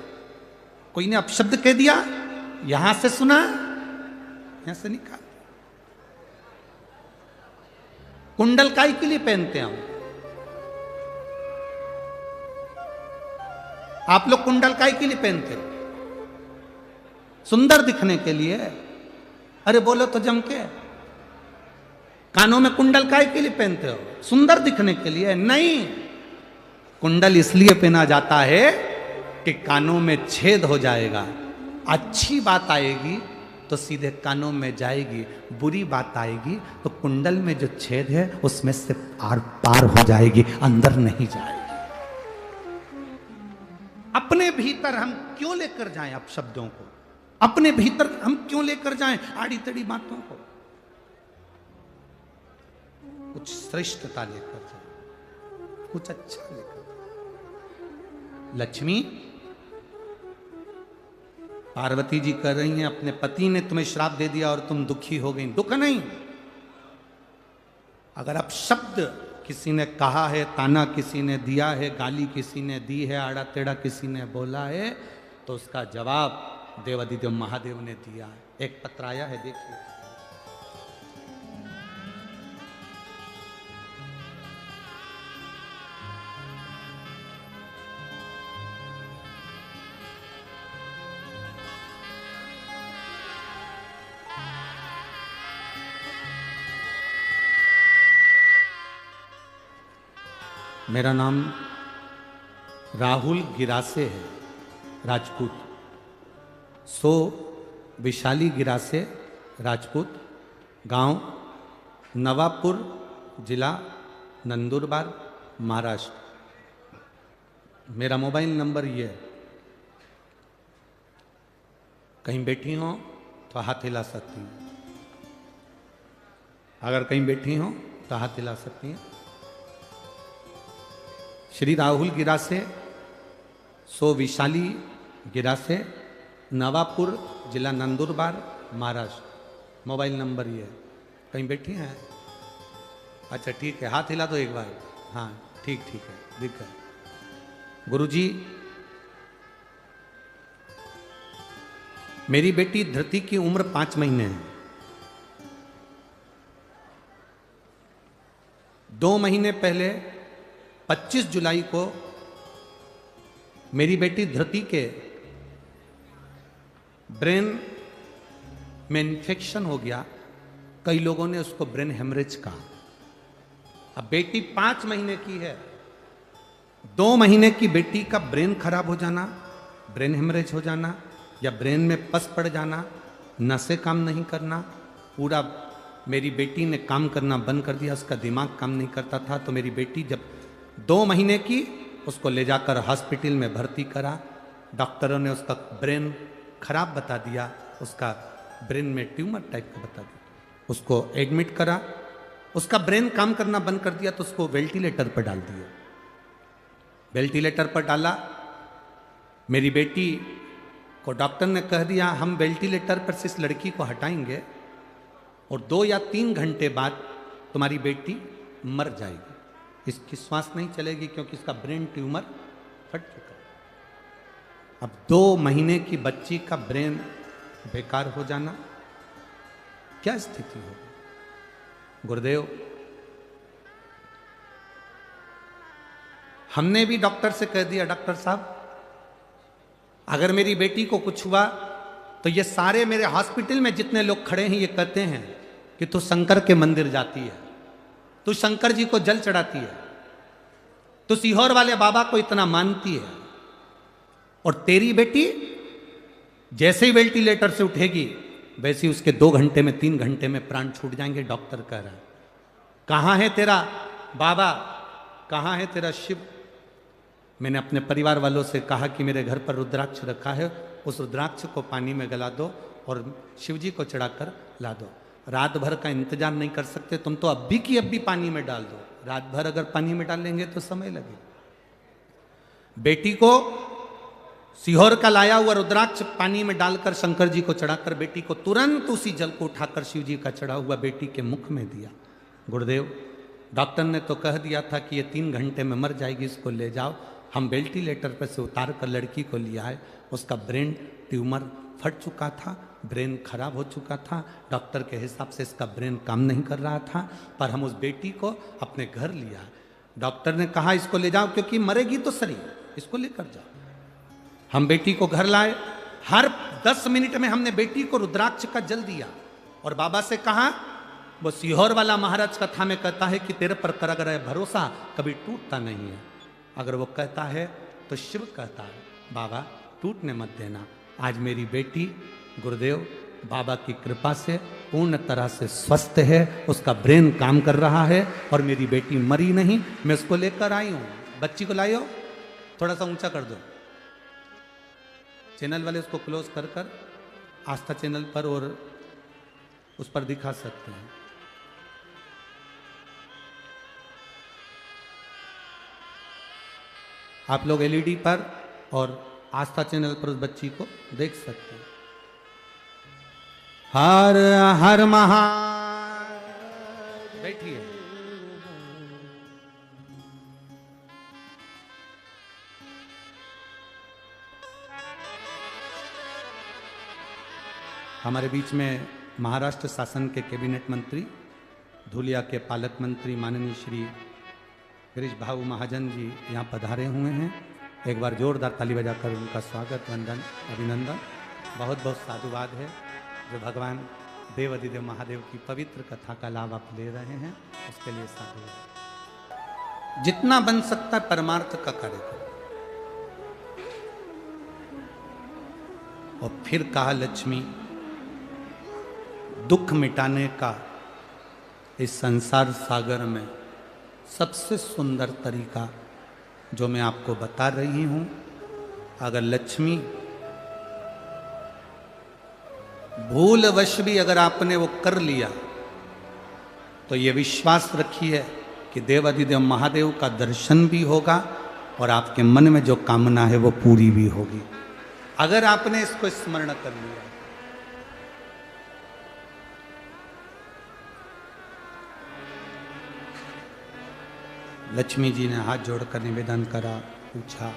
कोई ने अपशब्द कह दिया, यहां से सुना, यहां से निकाल। कुंडल काई के लिए पहनते हैं हम? आप लोग कुंडल काई के लिए पहनते हो? सुंदर दिखने के लिए। अरे बोलो तो जम के। कानों में कुंडल काई के लिए पहनते हो? सुंदर दिखने के लिए नहीं। कुंडल इसलिए पहना जाता है कि कानों में छेद हो जाएगा, अच्छी बात आएगी तो सीधे कानों में जाएगी, बुरी बात आएगी तो कुंडल में जो छेद है उसमें से आर पार हो जाएगी, अंदर नहीं जाएगी। अपने भीतर हम क्यों लेकर जाएं अपशब्दों को? अपने भीतर हम क्यों लेकर जाएं आड़ी तड़ी बातों को? कुछ श्रेष्ठता लेकर जाएं, कुछ अच्छा लेकर। लक्ष्मी, पार्वती जी कह रही हैं अपने पति ने तुम्हें श्राप दे दिया और तुम दुखी हो गई। दुख नहीं, अगर आप शब्द किसी ने कहा है, ताना किसी ने दिया है, गाली किसी ने दी है, आड़ा टेढ़ा किसी ने बोला है, तो उसका जवाब देवादिदेव महादेव ने दिया है। एक पत्र आया है, देखिए। मेरा नाम राहुल गिरासे है, राजपूत। विशाली गिरासे, राजपूत, गांव नवापुर जिला नंदुरबार महाराष्ट्र। मेरा मोबाइल नंबर ये है, कहीं बैठी हो तो हाथ हिला सकती हैं, अगर कहीं बैठी हो तो हाथ हिला सकती हैं। श्री राहुल गिरा से, सो विशाली गिरा से, नवापुर जिला नंदुरबार महाराष्ट्र। मोबाइल नंबर ये है, कहीं बैठी हैं? अच्छा ठीक है, हाथ हिला दो एक बार। हाँ ठीक ठीक है, दिख है। गुरुजी, मेरी बेटी धृति की उम्र 5 महीने है। 2 महीने पहले 25 जुलाई को मेरी बेटी धृति के ब्रेन में इन्फेक्शन हो गया। कई लोगों ने उसको ब्रेन हेमरेज कहा। अब बेटी 5 महीने की है, 2 महीने की बेटी का ब्रेन खराब हो जाना, ब्रेन हेमरेज हो जाना या ब्रेन में पस पड़ जाना, नसें काम नहीं करना, पूरा मेरी बेटी ने काम करना बंद कर दिया, उसका दिमाग काम नहीं करता था। तो मेरी बेटी जब 2 महीने की, उसको ले जाकर हॉस्पिटल में भर्ती करा। डॉक्टरों ने उसका ब्रेन खराब बता दिया, उसका ब्रेन में ट्यूमर टाइप का बता दिया। उसको एडमिट करा, उसका ब्रेन काम करना बंद कर दिया, तो उसको वेंटिलेटर पर डाल दिया। वेंटिलेटर पर डाला, मेरी बेटी को डॉक्टर ने कह दिया हम वेंटिलेटर पर से इस लड़की को हटाएंगे और 2 या 3 घंटे बाद तुम्हारी बेटी मर जाएगी, इसकी श्वास नहीं चलेगी क्योंकि इसका ब्रेन ट्यूमर फट चुका है। अब 2 महीने की बच्ची का ब्रेन बेकार हो जाना, क्या स्थिति होगी? गुरुदेव, हमने भी डॉक्टर से कह दिया, डॉक्टर साहब अगर मेरी बेटी को कुछ हुआ तो ये सारे मेरे हॉस्पिटल में जितने लोग खड़े हैं ये कहते हैं कि तू शंकर के मंदिर जाती है, तू शंकर जी को जल चढ़ाती है, तू सीहोर वाले बाबा को इतना मानती है, और तेरी बेटी जैसे ही वेंटिलेटर से उठेगी वैसे ही उसके 2 घंटे में 3 घंटे में प्राण छूट जाएंगे। डॉक्टर कह रहा है कहाँ है तेरा बाबा, कहाँ है तेरा शिव? मैंने अपने परिवार वालों से कहा कि मेरे घर पर रुद्राक्ष रखा है, उस रुद्राक्ष को पानी में गला दो और शिव जी को चढ़ाकर ला दो। रात भर का इंतजार नहीं कर सकते तुम तो अभी की अभी पानी में डाल दो। रात भर अगर पानी में डालेंगे तो समय लगेगा। बेटी को सीहोर का लाया हुआ रुद्राक्ष पानी में डालकर शंकर जी को चढ़ाकर बेटी को तुरंत उसी जल को उठाकर शिव जी का चढ़ा हुआ बेटी के मुख में दिया। गुरुदेव, डॉक्टर ने तो कह दिया था कि ये 3 घंटे में मर जाएगी, इसको ले जाओ। हम वेंटिलेटर पर से उतार कर लड़की को लिया है, उसका ब्रेन ट्यूमर फट चुका था, ब्रेन खराब हो चुका था। डॉक्टर के हिसाब से इसका ब्रेन काम नहीं कर रहा था, पर हम उस बेटी को अपने घर लिया। डॉक्टर ने कहा इसको ले जाओ क्योंकि मरेगी तो सही, इसको लेकर जाओ। हम बेटी को घर लाए, हर 10 मिनट में हमने बेटी को रुद्राक्ष का जल दिया और बाबा से कहा, वो सीहोर वाला महाराज कथा में कहता है कि तेरे पर कर अगर है भरोसा कभी टूटता नहीं है। अगर वो कहता है तो शिव कहता है बाबा टूटने मत देना। आज मेरी बेटी गुरुदेव बाबा की कृपा से पूर्ण तरह से स्वस्थ है, उसका ब्रेन काम कर रहा है और मेरी बेटी मरी नहीं। मैं उसको लेकर आई हूँ। बच्ची को लाई हो, थोड़ा सा ऊंचा कर दो, चैनल वाले उसको क्लोज कर कर आस्था चैनल पर और उस पर दिखा सकते हैं। आप लोग एलईडी पर और आस्था चैनल पर उस बच्ची को देख सकते हैं। हर हर महा बैठिए। हमारे बीच में महाराष्ट्र शासन के कैबिनेट मंत्री, धुलिया के पालक मंत्री माननीय श्री गिरीश भाऊ महाजन जी यहाँ पधारे हुए हैं। एक बार जोरदार ताली बजाकर उनका स्वागत, वंदन, अभिनंदन। बहुत बहुत साधुवाद है जो भगवान देव अधिदेव महादेव की पवित्र कथा का लाभ आप ले रहे हैं, उसके लिए साधुवाद। जितना बन सकता है परमार्थ का कार्य करो। और फिर कहा लक्ष्मी दुख मिटाने का इस संसार सागर में सबसे सुंदर तरीका जो मैं आपको बता रही हूं, अगर लक्ष्मी भूलवश भी अगर आपने वो कर लिया तो ये विश्वास रखिए कि देवाधिदेव महादेव का दर्शन भी होगा और आपके मन में जो कामना है वो पूरी भी होगी, अगर आपने इसको स्मरण कर लिया। लक्ष्मी जी ने हाथ जोड़कर निवेदन करा, पूछा,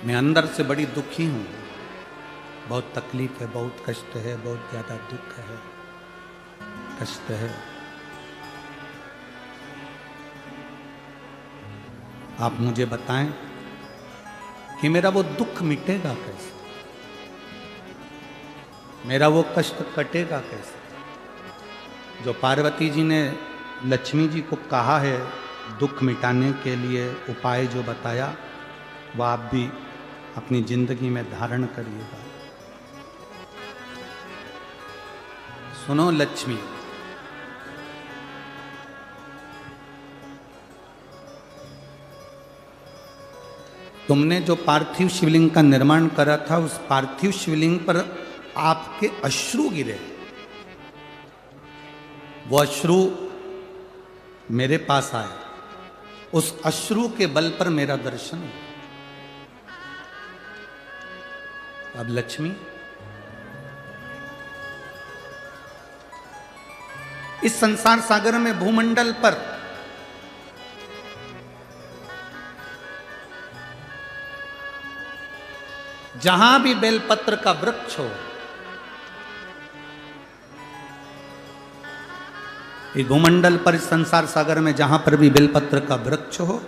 मैं अंदर से बड़ी दुखी हूं, बहुत तकलीफ है, बहुत कष्ट है, बहुत ज्यादा दुख है, कष्ट है। आप मुझे बताएं कि मेरा वो दुख मिटेगा कैसे, मेरा वो कष्ट कटेगा कैसे। जो पार्वती जी ने लक्ष्मी जी को कहा है दुख मिटाने के लिए उपाय जो बताया, वह आप भी अपनी जिंदगी में धारण करिएगा। सुनो लक्ष्मी, तुमने जो पार्थिव शिवलिंग का निर्माण करा था, उस पार्थिव शिवलिंग पर आपके अश्रु गिरे, वो अश्रु मेरे पास आए, उस अश्रु के बल पर मेरा दर्शन हुआ। अब लक्ष्मी, इस संसार सागर में भूमंडल पर जहां भी बेलपत्र का वृक्ष हो, इस भूमंडल पर, इस संसार सागर में जहां पर भी बेलपत्र का वृक्ष हो,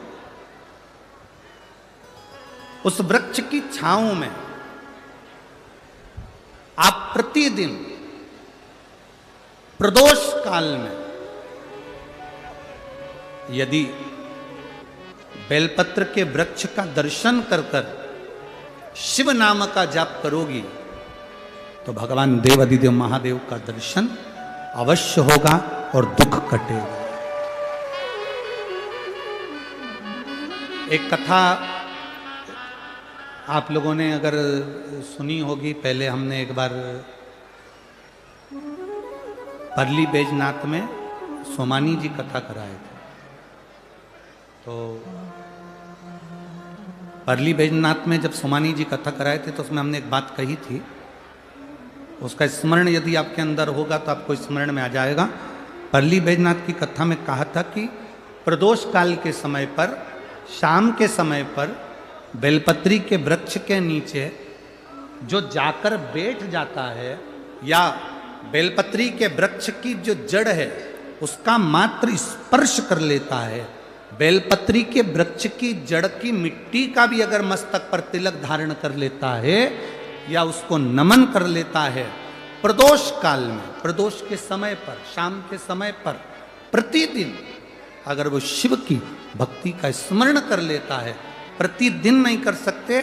उस वृक्ष की छांव में आप प्रतिदिन प्रदोष काल में यदि बेलपत्र के वृक्ष का दर्शन कर कर शिव नाम का जाप करोगी तो भगवान देवाधिदेव महादेव का दर्शन अवश्य होगा और दुख कटेगा। एक कथा आप लोगों ने अगर सुनी होगी, पहले हमने एक बार परली बैजनाथ में सोमानी जी कथा कराए थे। तो परली बैजनाथ में जब सोमानी जी कथा कराए थे तो उसमें हमने एक बात कही थी, उसका स्मरण यदि आपके अंदर होगा तो आपको स्मरण में आ जाएगा। परली बैजनाथ की कथा में कहा था कि प्रदोष काल के समय पर, शाम के समय पर बेलपत्री के वृक्ष के नीचे जो जाकर बैठ जाता है या बेलपत्री के वृक्ष की जो जड़ है उसका मात्र स्पर्श कर लेता है, बेलपत्री के वृक्ष की जड़ की मिट्टी का भी अगर मस्तक पर तिलक धारण कर लेता है या उसको नमन कर लेता है, प्रदोष काल में, प्रदोष के समय पर, शाम के समय पर प्रतिदिन अगर वो शिव की भक्ति का स्मरण कर लेता है, प्रतिदिन नहीं कर सकते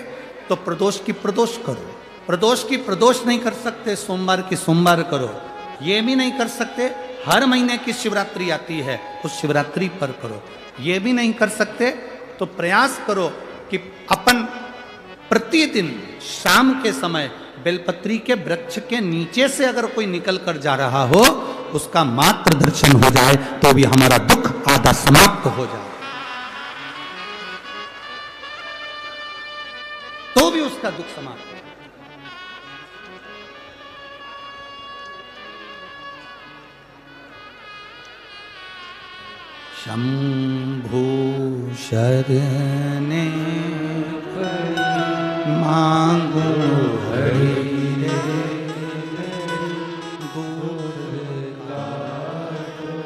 तो प्रदोष की प्रदोष करो, प्रदोष की प्रदोष नहीं कर सकते सोमवार की सोमवार करो, ये भी नहीं कर सकते हर महीने की शिवरात्रि आती है उस शिवरात्रि पर करो, ये भी नहीं कर सकते तो प्रयास करो कि अपन प्रतिदिन शाम के समय बेलपत्री के वृक्ष के नीचे से अगर कोई निकल कर जा रहा हो उसका मात्र दर्शन हो जाए तो भी हमारा दुख आधा समाप्त हो जाए, तो भी उसका दुख समाप्त हो। शंभु शरणे मांगो हरि रे, दूर काटो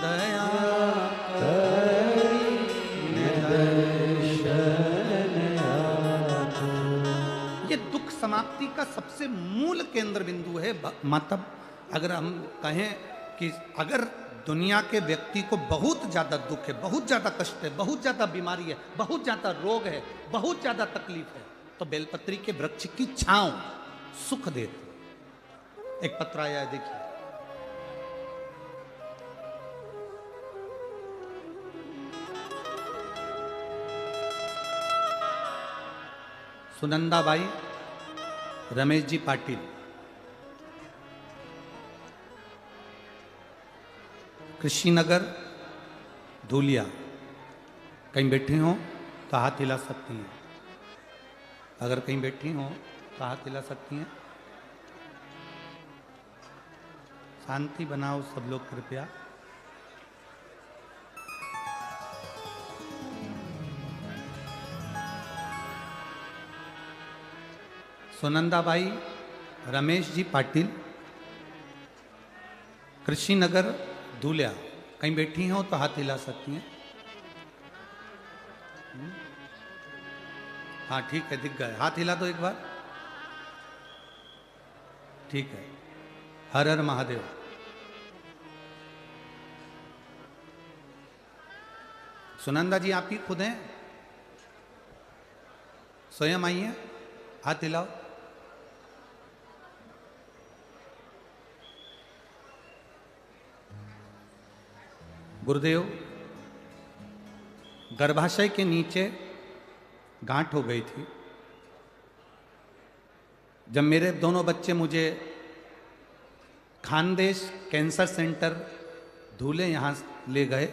दया करी दर्शन आपो। ये दुख समाप्ति का सबसे मूल केंद्र बिंदु है। मतलब अगर हम कहें कि अगर दुनिया के व्यक्ति को बहुत ज़्यादा दुख है, बहुत ज़्यादा कष्ट है, बहुत ज़्यादा बीमारी है, बहुत ज़्यादा रोग है, बहुत ज़्यादा तकलीफ है, तो बेलपत्री के वृक्ष की छांव सुख देती। एक पत्र आया है, देखिए। सुनंदाबाई रमेश जी पाटिल, कृषिनगर धूलिया। कहीं बैठी हो तो हाथ हिला सकती हैं। अगर कहीं बैठी हो तो हाथ हिला सकती हैं। शांति बनाओ सब लोग कृपया। सुनंदाबाई रमेश जी पाटिल, कृषिनगर धूलिया। कहीं बैठी हो तो हाथ हिला सकती हैं। हाँ ठीक है, दिख गए। हाथ हिला दो एक बार। ठीक है। हर हर महादेव। सुनंदा जी आप ही खुद हैं? स्वयं आई हैं? हाथ हिलाओ। गुरुदेव, गर्भाशय के नीचे गांठ हो गई थी। जब मेरे दोनों बच्चे मुझे खानदेश कैंसर सेंटर धूले यहाँ ले गए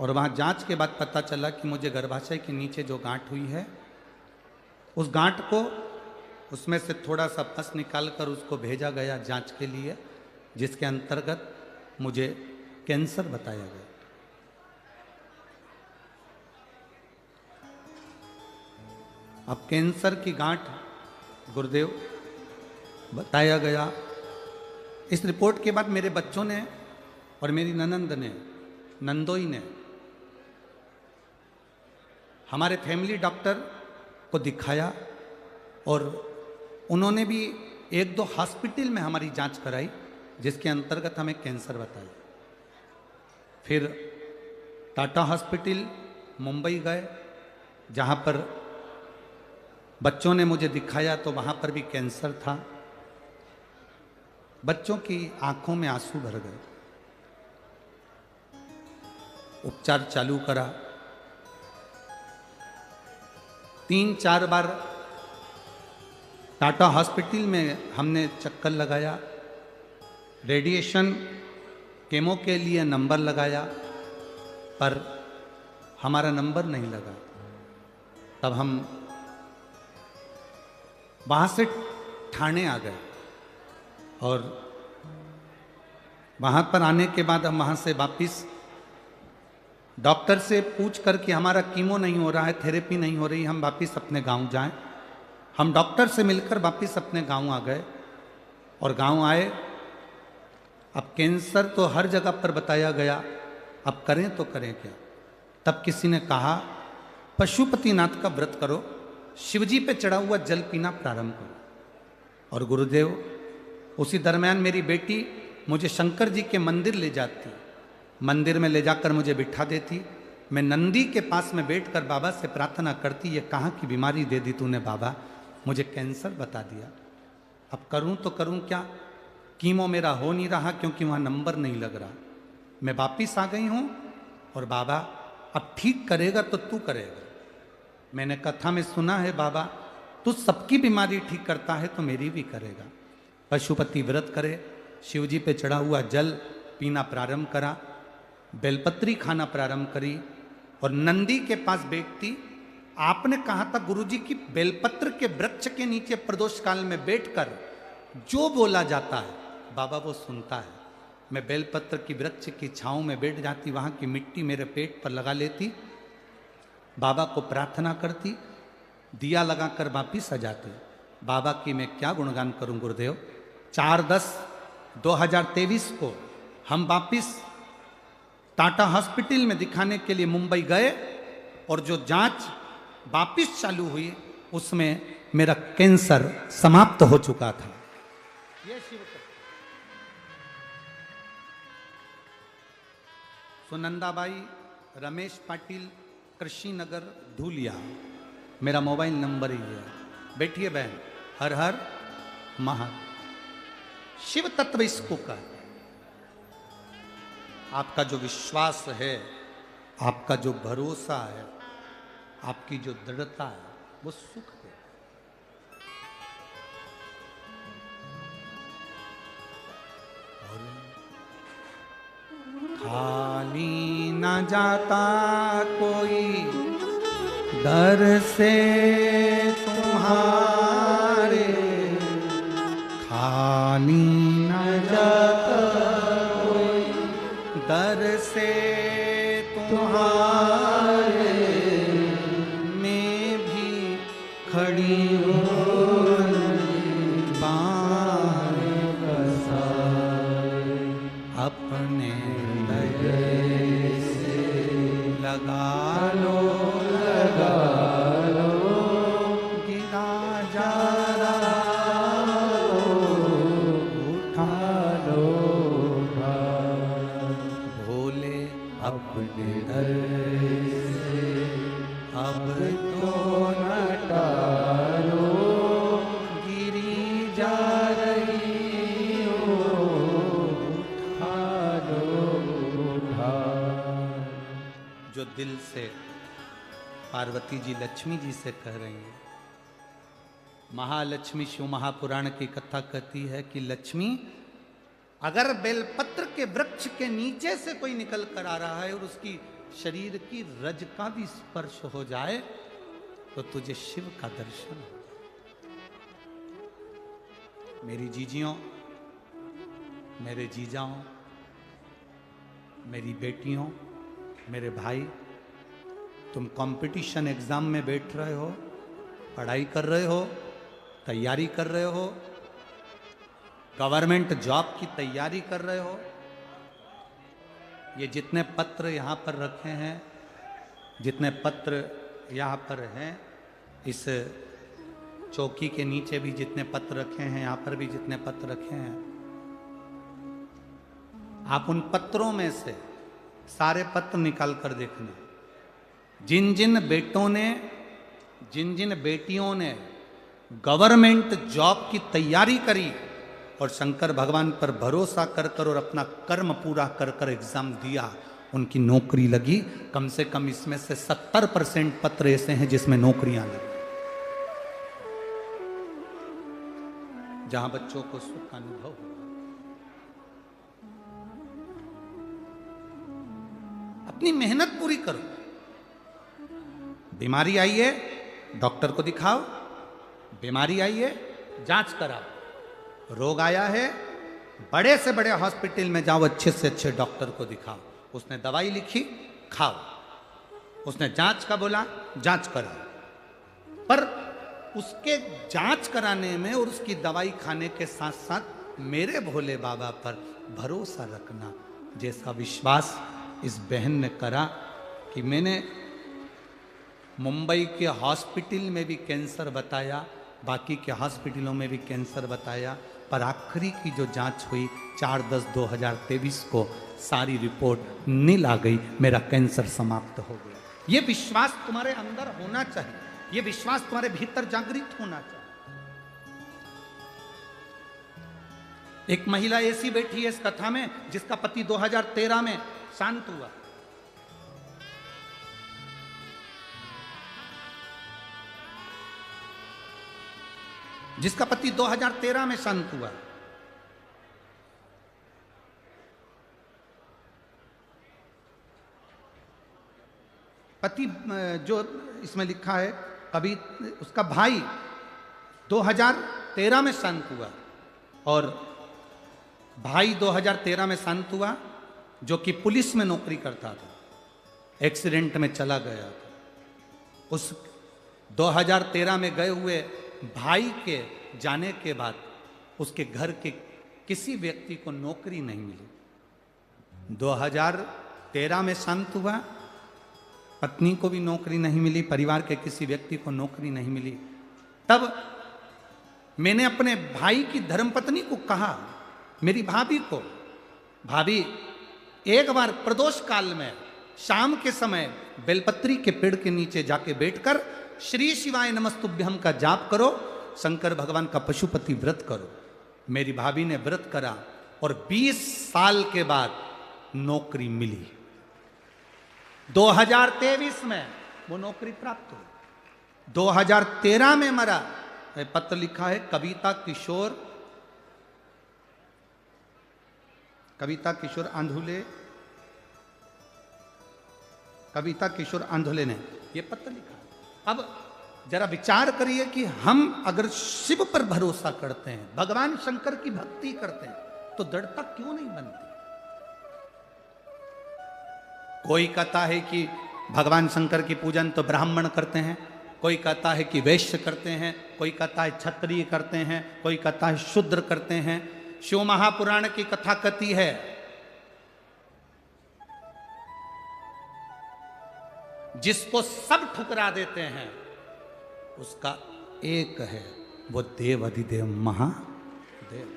और वहाँ जांच के बाद पता चला कि मुझे गर्भाशय के नीचे जो गांठ हुई है, उस गांठ को उसमें से थोड़ा सा पस निकाल कर उसको भेजा गया जांच के लिए, जिसके अंतर्गत मुझे कैंसर बताया गया। अब कैंसर की गांठ गुरुदेव बताया गया। इस रिपोर्ट के बाद मेरे बच्चों ने और मेरी ननंद ने, नंदोई ने हमारे फैमिली डॉक्टर को दिखाया और उन्होंने भी एक दो हॉस्पिटल में हमारी जांच कराई, जिसके अंतर्गत हमें कैंसर बताया। फिर टाटा हॉस्पिटल मुंबई गए, जहाँ पर बच्चों ने मुझे दिखाया तो वहाँ पर भी कैंसर था। बच्चों की आंखों में आंसू भर गए। उपचार चालू करा। 3-4 बार टाटा हॉस्पिटल में हमने चक्कर लगाया, रेडिएशन केमो के लिए नंबर लगाया, पर हमारा नंबर नहीं लगा। तब हम वहाँ से ठाणे आ गए और वहाँ पर आने के बाद हम वहाँ से वापस डॉक्टर से पूछ कर कि हमारा कीमो नहीं हो रहा है, थेरेपी नहीं हो रही, हम वापस अपने गांव जाएं। हम डॉक्टर से मिलकर वापस अपने गांव आ गए और गांव आए। अब कैंसर तो हर जगह पर बताया गया, अब करें तो करें क्या। तब किसी ने कहा पशुपतिनाथ का व्रत करो, शिवजी पे चढ़ा हुआ जल पीना प्रारंभ करो। और गुरुदेव, उसी दरमियान मेरी बेटी मुझे शंकर जी के मंदिर ले जाती, मंदिर में ले जाकर मुझे बिठा देती। मैं नंदी के पास में बैठकर बाबा से प्रार्थना करती, ये कहाँ की बीमारी दे दी तूने बाबा, मुझे कैंसर बता दिया, अब करूँ तो करूँ क्या। कीमो मेरा हो नहीं रहा क्योंकि वहाँ नंबर नहीं लग रहा। मैं वापिस आ गई हूँ और बाबा अब ठीक करेगा तो तू करेगा। मैंने कथा में सुना है बाबा तू सबकी बीमारी ठीक करता है तो मेरी भी करेगा। पशुपति व्रत करे, शिवजी पे चढ़ा हुआ जल पीना प्रारंभ करा, बेलपत्री खाना प्रारंभ करी और नंदी के पास बैठती। आपने कहा था गुरुजी की बेलपत्र के वृक्ष के नीचे प्रदोष काल में बैठकर जो बोला जाता है बाबा वो सुनता है। मैं बेलपत्र की वृक्ष की छांव में बैठ जाती, वहाँ की मिट्टी मेरे पेट पर लगा लेती, बाबा को प्रार्थना करती, दिया लगाकर वापिस आ जाती। बाबा की मैं क्या गुणगान करूं गुरुदेव। 4/10/2023 को हम वापिस टाटा हॉस्पिटल में दिखाने के लिए मुंबई गए और जो जांच वापिस चालू हुई उसमें मेरा कैंसर समाप्त हो चुका था। सुनंदाबाई रमेश पाटिल, कृषिनगर धूलिया, मेरा मोबाइल नंबर ही है। बैठिए बहन। हर हर महा शिव तत्व इसको कहते हैं। आपका जो विश्वास है, आपका जो भरोसा है, आपकी जो दृढ़ता है, वो सुख है। खाली न जाता कोई दर से तुम्हारे, खाली न जाता कोई दर से तुम्हारे, मैं भी खड़ी हूँ बाहें बसाए, अपने लगे से लगा लो गिरा जा रहा उठा लो भोले अपने दर से अब तो न टालो, गिरी जा रही हो उठा लो उठा। जो दिल से पार्वती जी लक्ष्मी जी से कह रही हैं, महालक्ष्मी शिव महापुराण की कथा कहती है कि लक्ष्मी, अगर बेलपत्र के वृक्ष के नीचे से कोई निकल कर आ रहा है और उसकी शरीर की रज का भी स्पर्श हो जाए तो तुझे शिव का दर्शन हो। मेरी जीजियों, मेरे जीजाओं, मेरी बेटियों, मेरे भाई, तुम कंपटीशन एग्जाम में बैठ रहे हो, पढ़ाई कर रहे हो, तैयारी कर रहे हो, गवर्नमेंट जॉब की तैयारी कर रहे हो। ये जितने पत्र यहाँ पर रखे हैं, जितने पत्र यहाँ पर हैं, इस चौकी के नीचे भी जितने पत्र रखे हैं, यहाँ पर भी जितने पत्र रखे हैं, आप उन पत्रों में से सारे पत्र निकाल कर देखना। जिन जिन बेटों ने, जिन जिन बेटियों ने गवर्नमेंट जॉब की तैयारी करी और शंकर भगवान पर भरोसा कर कर और अपना कर्म पूरा कर कर एग्जाम दिया, उनकी नौकरी लगी। कम से कम इसमें से 70% पत्र ऐसे हैं जिसमें नौकरियां लगी, जहां बच्चों को सुख का अनुभव हो। अपनी मेहनत पूरी करो। बीमारी आई है, डॉक्टर को दिखाओ। बीमारी आई है, जांच कराओ। रोग आया है, बड़े से बड़े हॉस्पिटल में जाओ, अच्छे से अच्छे डॉक्टर को दिखाओ। उसने दवाई लिखी, खाओ। उसने जांच का बोला, जांच कराओ। पर उसके जांच कराने में और उसकी दवाई खाने के साथ साथ मेरे भोले बाबा पर भरोसा रखना, जैसा विश्वास इस बहन ने करा कि मैंने मुंबई के हॉस्पिटल में भी कैंसर बताया, बाकी के हॉस्पिटलों में भी कैंसर बताया, पर आखिरी की जो जांच हुई 4/10/2023 को सारी रिपोर्ट नील आ गई, मेरा कैंसर समाप्त हो गया। ये विश्वास तुम्हारे अंदर होना चाहिए, ये विश्वास तुम्हारे भीतर जागृत होना चाहिए। एक महिला ऐसी बैठी है इस कथा में जिसका पति 2013 में शांत हुआ। जिसका पति 2013 में शांत हुआ। पति जो इसमें लिखा है, कभी उसका भाई 2013 में शांत हुआ और भाई 2013 में शांत हुआ, जो कि पुलिस में नौकरी करता था, एक्सीडेंट में चला गया था। उस 2013 में गए हुए भाई के जाने के बाद उसके घर के किसी व्यक्ति को नौकरी नहीं मिली। 2013 में शांत हुआ, पत्नी को भी नौकरी नहीं मिली, परिवार के किसी व्यक्ति को नौकरी नहीं मिली। तब मैंने अपने भाई की धर्मपत्नी को कहा, मेरी भाभी को, भाभी एक बार प्रदोष काल में शाम के समय बेलपत्री के पेड़ के नीचे जाके बैठकर श्री शिवाय नमस्तुभ्यम का जाप करो, शंकर भगवान का पशुपति व्रत करो। मेरी भाभी ने व्रत करा और 20 साल के बाद नौकरी मिली। 2023 में वो नौकरी प्राप्त हुई। 2013 में मरा। पत्र लिखा है कविता किशोर आंधुले ने ये पत्र लिखा। अब जरा विचार करिए कि हम अगर शिव पर भरोसा करते हैं, भगवान शंकर की भक्ति करते हैं, तो दृढ़ता क्यों नहीं बनती? कोई कहता है कि भगवान शंकर की पूजन तो ब्राह्मण करते हैं, कोई कहता है कि वैश्य करते हैं, कोई कहता है क्षत्रिय करते हैं, कोई कहता है शूद्र करते हैं। शिव महापुराण की कथा कहती है जिसको सब ठुकरा देते हैं उसका एक है, वो देव अधिदेव महादेव।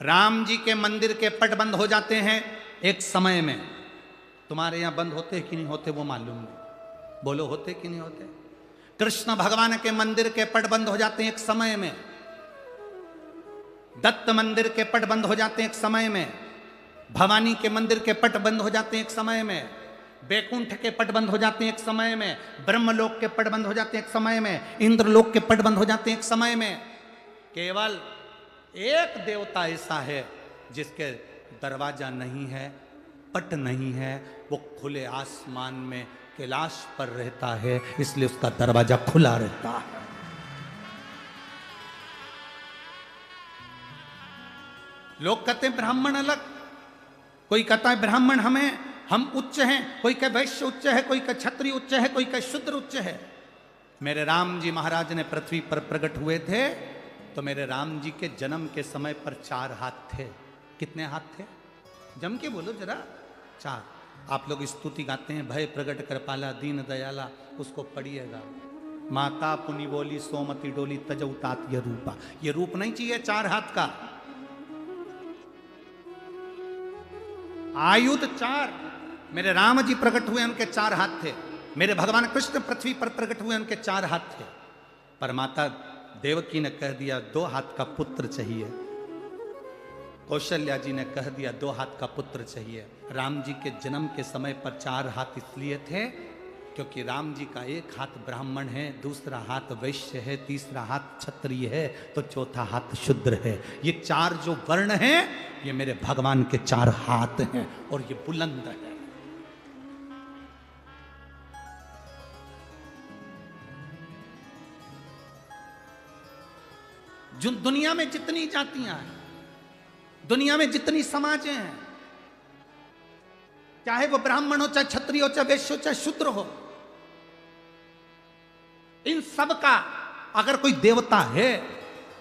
राम जी के मंदिर के पट बंद हो जाते हैं एक समय में। तुम्हारे यहां बंद होते कि नहीं होते वो मालूम नहीं, बोलो होते कि नहीं होते? कृष्ण भगवान के मंदिर के पट बंद हो जाते हैं एक समय में। दत्त मंदिर के पट बंद हो जाते हैं एक समय में। भवानी के मंदिर के पट बंद हो जाते हैं एक समय में। बैकुंठ के पट बंद हो जाते हैं एक समय में। ब्रह्मलोक के पट बंद हो जाते हैं एक समय में। इंद्रलोक के पट बंद हो जाते हैं एक समय में। केवल एक देवता ऐसा है जिसके दरवाजा नहीं है, पट नहीं है, वो खुले आसमान में कैलाश पर रहता है, इसलिए उसका दरवाजा खुला रहता है। लोग कहते हैं ब्राह्मण अलग, कोई कहता है ब्राह्मण हम उच्च हैं, कोई कहे वैश्य उच्च है, कोई कहे क्षत्रिय उच्च है, कोई कहे शूद्र उच्च है। मेरे राम जी महाराज ने पृथ्वी पर प्रकट हुए थे तो मेरे राम जी के जन्म के समय पर 4 हाथ थे। कितने हाथ थे? जम के बोलो जरा। 4। आप लोग स्तुति गाते हैं, भय प्रगट कर पाला दीन दयाला, उसको पढ़िएगा। माता पुनि बोली सोमति डोली तजौ तात ये रूपा। ये रूप नहीं चाहिए 4 हाथ का। आयुध 4। मेरे राम जी प्रकट हुए उनके 4 हाथ थे। मेरे भगवान कृष्ण पृथ्वी पर प्रकट हुए उनके 4 हाथ थे। पर माता देवकी ने कह दिया 2 हाथ का पुत्र चाहिए। कौशल्या जी ने कह दिया 2 हाथ का पुत्र चाहिए। राम जी के जन्म के समय पर 4 हाथ इसलिए थे क्योंकि राम जी का एक हाथ ब्राह्मण है, दूसरा हाथ वैश्य है, तीसरा हाथ क्षत्रिय है, तो चौथा हाथ शूद्र है। ये 4 जो वर्ण हैं ये मेरे भगवान के 4 हाथ हैं और ये बुलंद है। जो दुनिया में जितनी जातियां हैं, दुनिया में जितनी समाजें हैं, चाहे वो ब्राह्मण हो, चाहे क्षत्रिय हो, चाहे वैश्य हो, चाहे शूद्र हो, इन सब का अगर कोई देवता है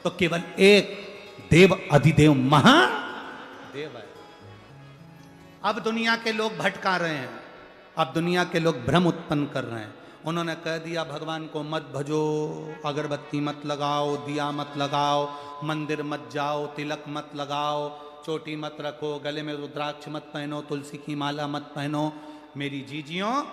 तो केवल एक देव अधिदेव महादेव है। अब दुनिया के लोग भटका रहे हैं, अब दुनिया के लोग भ्रम उत्पन्न कर रहे हैं। उन्होंने कह दिया भगवान को मत भजो, अगरबत्ती मत लगाओ, दिया मत लगाओ, मंदिर मत जाओ, तिलक मत लगाओ, चोटी मत रखो, गले में रुद्राक्ष मत पहनो, तुलसी की माला मत पहनो। मेरी जीजियों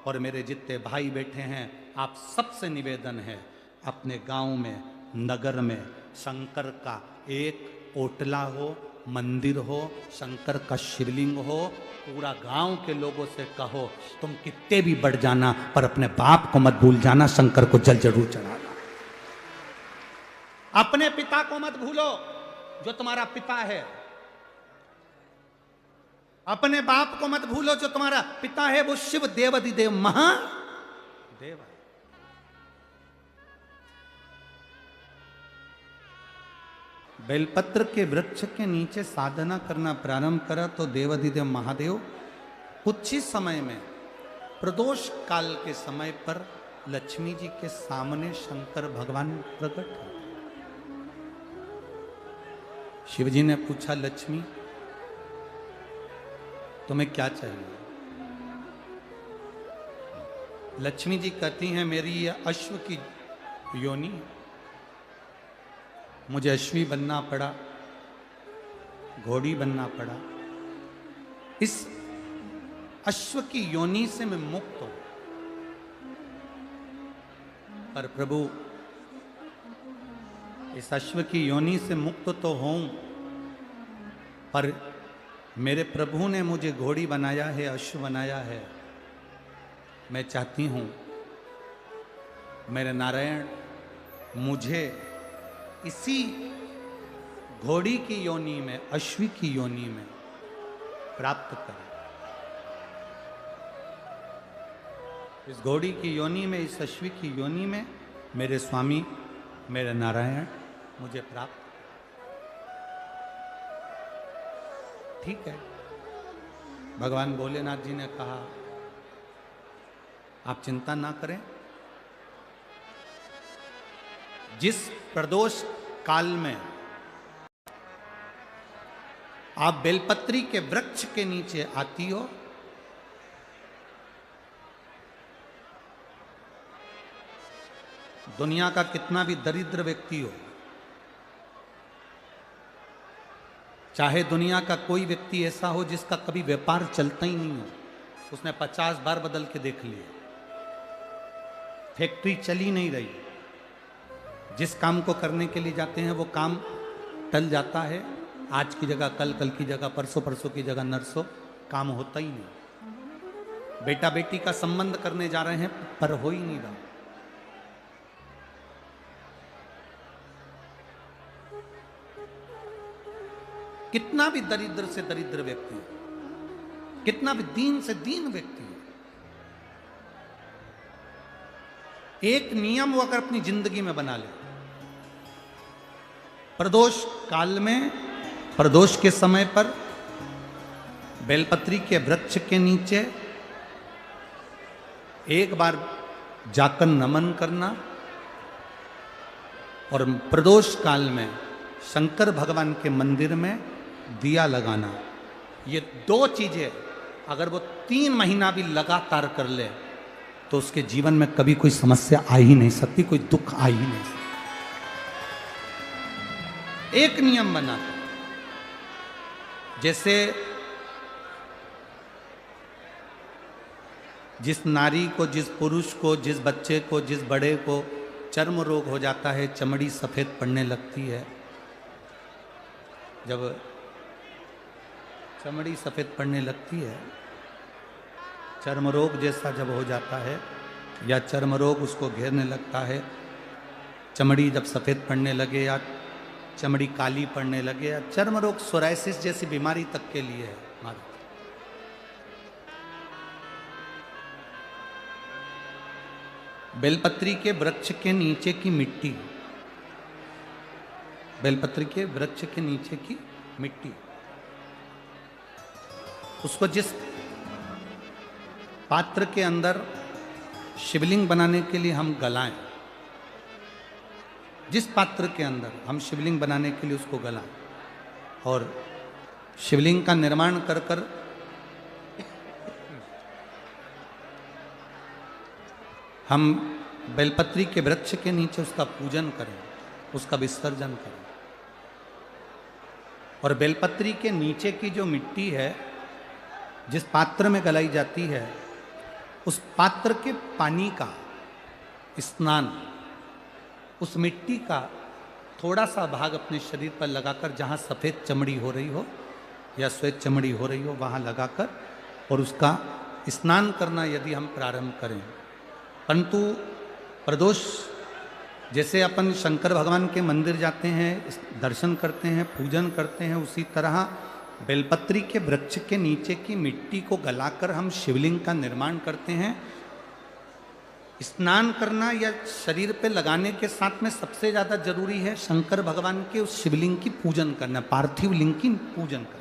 और मेरे जितने भाई बैठे हैं, आप सबसे निवेदन है, अपने गांव में, नगर में शंकर का एक ओटला हो, मंदिर हो, शंकर का शिवलिंग हो, पूरा गांव के लोगों से कहो तुम कितने भी बढ़ जाना पर अपने बाप को मत भूल जाना, शंकर को जल जरूर चढ़ाना। अपने पिता को मत भूलो जो तुम्हारा पिता है, अपने बाप को मत भूलो जो तुम्हारा पिता है, वो शिव देव अधिदेव महादेव है। बेलपत्र के वृक्ष के नीचे साधना करना प्रारंभ करा तो देवाधिदेव महादेव कुछ ही समय में प्रदोष काल के समय पर लक्ष्मी जी के सामने शंकर भगवान प्रकट हो। शिव जी ने पूछा लक्ष्मी तुम्हें क्या चाहिए? लक्ष्मी जी कहती हैं मेरी ये अश्व की योनि, मुझे अश्वी बनना पड़ा, घोड़ी बनना पड़ा, इस अश्व की योनि से मैं मुक्त हूं। पर प्रभु इस अश्व की योनि से मुक्त तो हूं, पर मेरे प्रभु ने मुझे घोड़ी बनाया है, अश्व बनाया है। मैं चाहती हूं मेरे नारायण मुझे इसी घोड़ी की योनि में, अश्व की योनि में प्राप्त करें। इस घोड़ी की योनि में, इस अश्व की योनि में मेरे स्वामी, मेरे नारायण मुझे प्राप्त। ठीक है, भगवान भोलेनाथ जी ने कहा आप चिंता ना करें, जिस प्रदोष काल में आप बेलपत्री के वृक्ष के नीचे आती हो, दुनिया का कितना भी दरिद्र व्यक्ति हो, चाहे दुनिया का कोई व्यक्ति ऐसा हो जिसका कभी व्यापार चलता ही नहीं हो, उसने 50 बार बदल के देख लिया, फैक्ट्री चली नहीं रही, जिस काम को करने के लिए जाते हैं वो काम टल जाता है, आज की जगह कल, कल की जगह परसों, परसों की जगह नरसों, काम होता ही नहीं। बेटा बेटी का संबंध करने जा रहे हैं पर हो ही नहीं रहा। कितना भी दरिद्र से दरिद्र व्यक्ति हो, कितना भी दीन से दीन व्यक्ति हो, एक नियम वो अगर अपनी जिंदगी में बना ले, प्रदोष काल में, प्रदोष के समय पर बेलपत्री के वृक्ष के नीचे एक बार जाकर नमन करना और प्रदोष काल में शंकर भगवान के मंदिर में दिया लगाना, ये दो चीजें अगर वो 3 महीना भी लगातार कर ले तो उसके जीवन में कभी कोई समस्या आ ही नहीं सकती, कोई दुख आ ही नहीं सकता। एक नियम बना, जैसे जिस नारी को, जिस पुरुष को, जिस बच्चे को, जिस बड़े को चर्म रोग हो जाता है, चमड़ी सफेद पड़ने लगती है, जब चमड़ी सफेद पड़ने लगती है, चर्म रोग जैसा जब हो जाता है या चर्म रोग उसको घेरने लगता है, चमड़ी जब सफेद पड़ने लगे या चमड़ी काली पड़ने लगे, या चर्म रोग सोराइसिस जैसी बीमारी तक के लिए है हमारे। बेलपत्री के वृक्ष के नीचे की मिट्टी, बेलपत्री के वृक्ष के नीचे की मिट्टी, उसको जिस पात्र के अंदर शिवलिंग बनाने के लिए हम गलाएं, जिस पात्र के अंदर हम शिवलिंग बनाने के लिए उसको गलाएं और शिवलिंग का निर्माण कर कर हम बेलपत्री के वृक्ष के नीचे उसका पूजन करें, उसका विसर्जन करें। और बेलपत्री के नीचे की जो मिट्टी है जिस पात्र में गलाई जाती है, उस पात्र के पानी का स्नान, उस मिट्टी का थोड़ा सा भाग अपने शरीर पर लगाकर, जहाँ सफ़ेद चमड़ी हो रही हो या श्वेत चमड़ी हो रही हो वहाँ लगाकर और उसका स्नान करना यदि हम प्रारंभ करें। परंतु प्रदोष जैसे अपन शंकर भगवान के मंदिर जाते हैं, दर्शन करते हैं, पूजन करते हैं, उसी तरह बेलपत्री के वृक्ष के नीचे की मिट्टी को गलाकर हम शिवलिंग का निर्माण करते हैं। स्नान करना या शरीर पे लगाने के साथ में सबसे ज़्यादा जरूरी है शंकर भगवान के उस शिवलिंग की पूजन करना, पार्थिव लिंग की पूजन करना।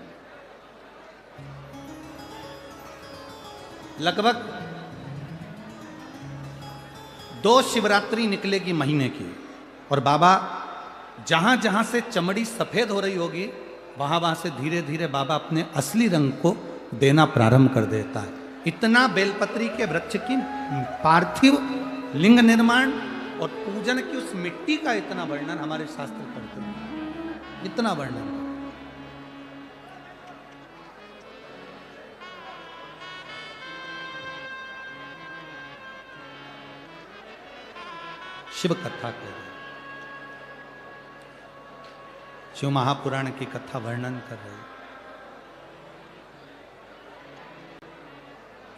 लगभग 2 शिवरात्रि निकलेगी महीने की और बाबा जहां जहां से चमड़ी सफेद हो रही होगी वहां वहां से धीरे धीरे बाबा अपने असली रंग को देना प्रारंभ कर देता है। इतना बेलपत्री के वृक्ष की पार्थिव लिंग निर्माण और पूजन की उस मिट्टी का इतना वर्णन हमारे शास्त्र करते हैं, इतना वर्णन। शिव कथा कह रहे, शिव महापुराण की कथा वर्णन कर रहे हैं।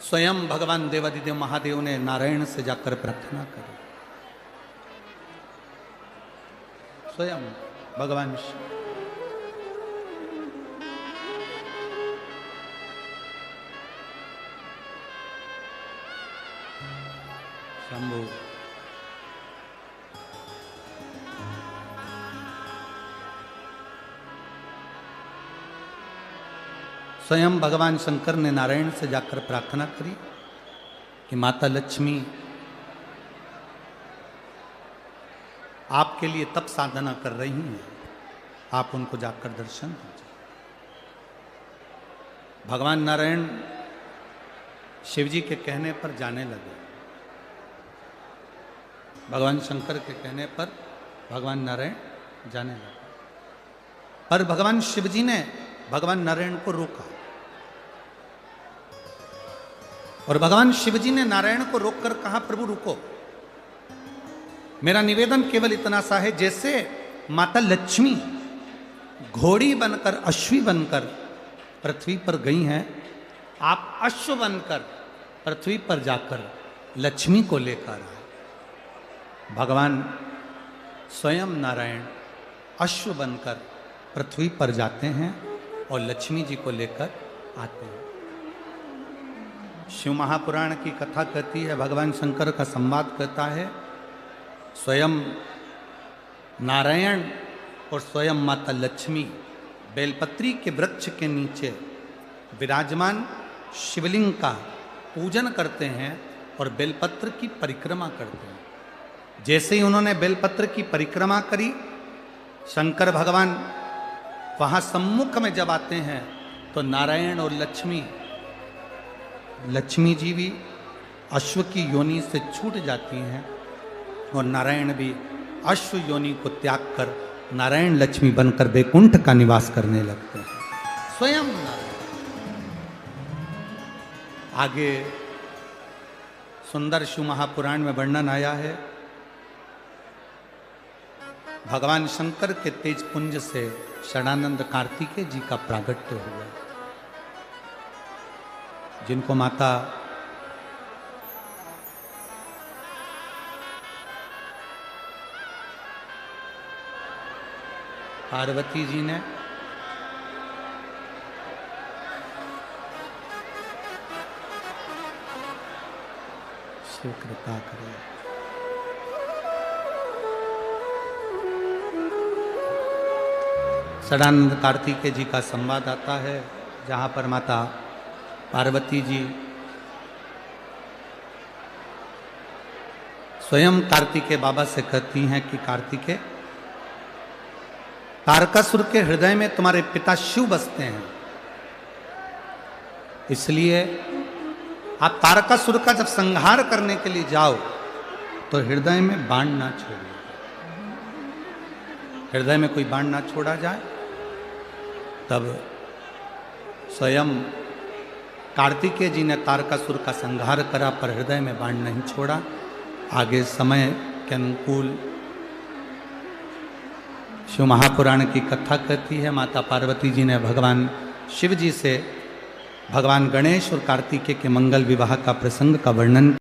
स्वयं भगवान देवादिदेव महादेव ने नारायण से जाकर प्रार्थना करी। स्वयं भगवान शंभु स्वयं भगवान शंकर ने नारायण से जाकर प्रार्थना करी कि माता लक्ष्मी आपके लिए तप साधना कर रही हैं, आप उनको जाकर दर्शन दीजिए। भगवान नारायण शिव जी के कहने पर जाने लगे। भगवान शंकर के कहने पर भगवान नारायण जाने लगे, पर भगवान शिव जी ने भगवान नारायण को रोका। और भगवान शिव जी ने नारायण को रोककर कहा, प्रभु रुको, मेरा निवेदन केवल इतना सा है, जैसे माता लक्ष्मी घोड़ी बनकर अश्वी बनकर पृथ्वी पर गई हैं, आप अश्व बनकर पृथ्वी पर जाकर लक्ष्मी को लेकर आए। भगवान स्वयं नारायण अश्व बनकर पृथ्वी पर जाते हैं और लक्ष्मी जी को लेकर आते हैं। शिव महापुराण की कथा कहती है, भगवान शंकर का संवाद कहता है, स्वयं नारायण और स्वयं माता लक्ष्मी बेलपत्री के वृक्ष के नीचे विराजमान शिवलिंग का पूजन करते हैं और बेलपत्र की परिक्रमा करते हैं। जैसे ही उन्होंने बेलपत्र की परिक्रमा करी, शंकर भगवान वहाँ सम्मुख में जब आते हैं तो नारायण और लक्ष्मी जी भी अश्व की योनि से छूट जाती हैं और नारायण भी अश्व योनि को त्याग कर नारायण लक्ष्मी बनकर वैकुंठ का निवास करने लगते हैं। स्वयं नारायण। आगे सुंदर शिव महापुराण में वर्णन आया है, भगवान शंकर के तेज पुंज से षडानंद कार्तिकेय जी का प्रागट्य हुआ, जिनको माता पार्वती जी ने शिव कृपा करे। षडानंद कार्तिकेय जी का संवाद आता है, जहाँ पर माता पार्वती जी स्वयं कार्तिकेय बाबा से कहती हैं कि कार्तिकेय, तारकासुर के हृदय में तुम्हारे पिता शिव बसते हैं, इसलिए आप तारकासुर का जब संहार करने के लिए जाओ तो हृदय में बाण ना छोड़िए। हृदय में कोई बाण ना छोड़ा जाए। तब स्वयं कार्तिकेय जी ने तारकासुर का संहार करा, पर हृदय में बाण नहीं छोड़ा। आगे समय के अनुकूल शिव महापुराण की कथा कहती है, माता पार्वती जी ने भगवान शिव जी से भगवान गणेश और कार्तिकेय के मंगल विवाह का प्रसंग का वर्णन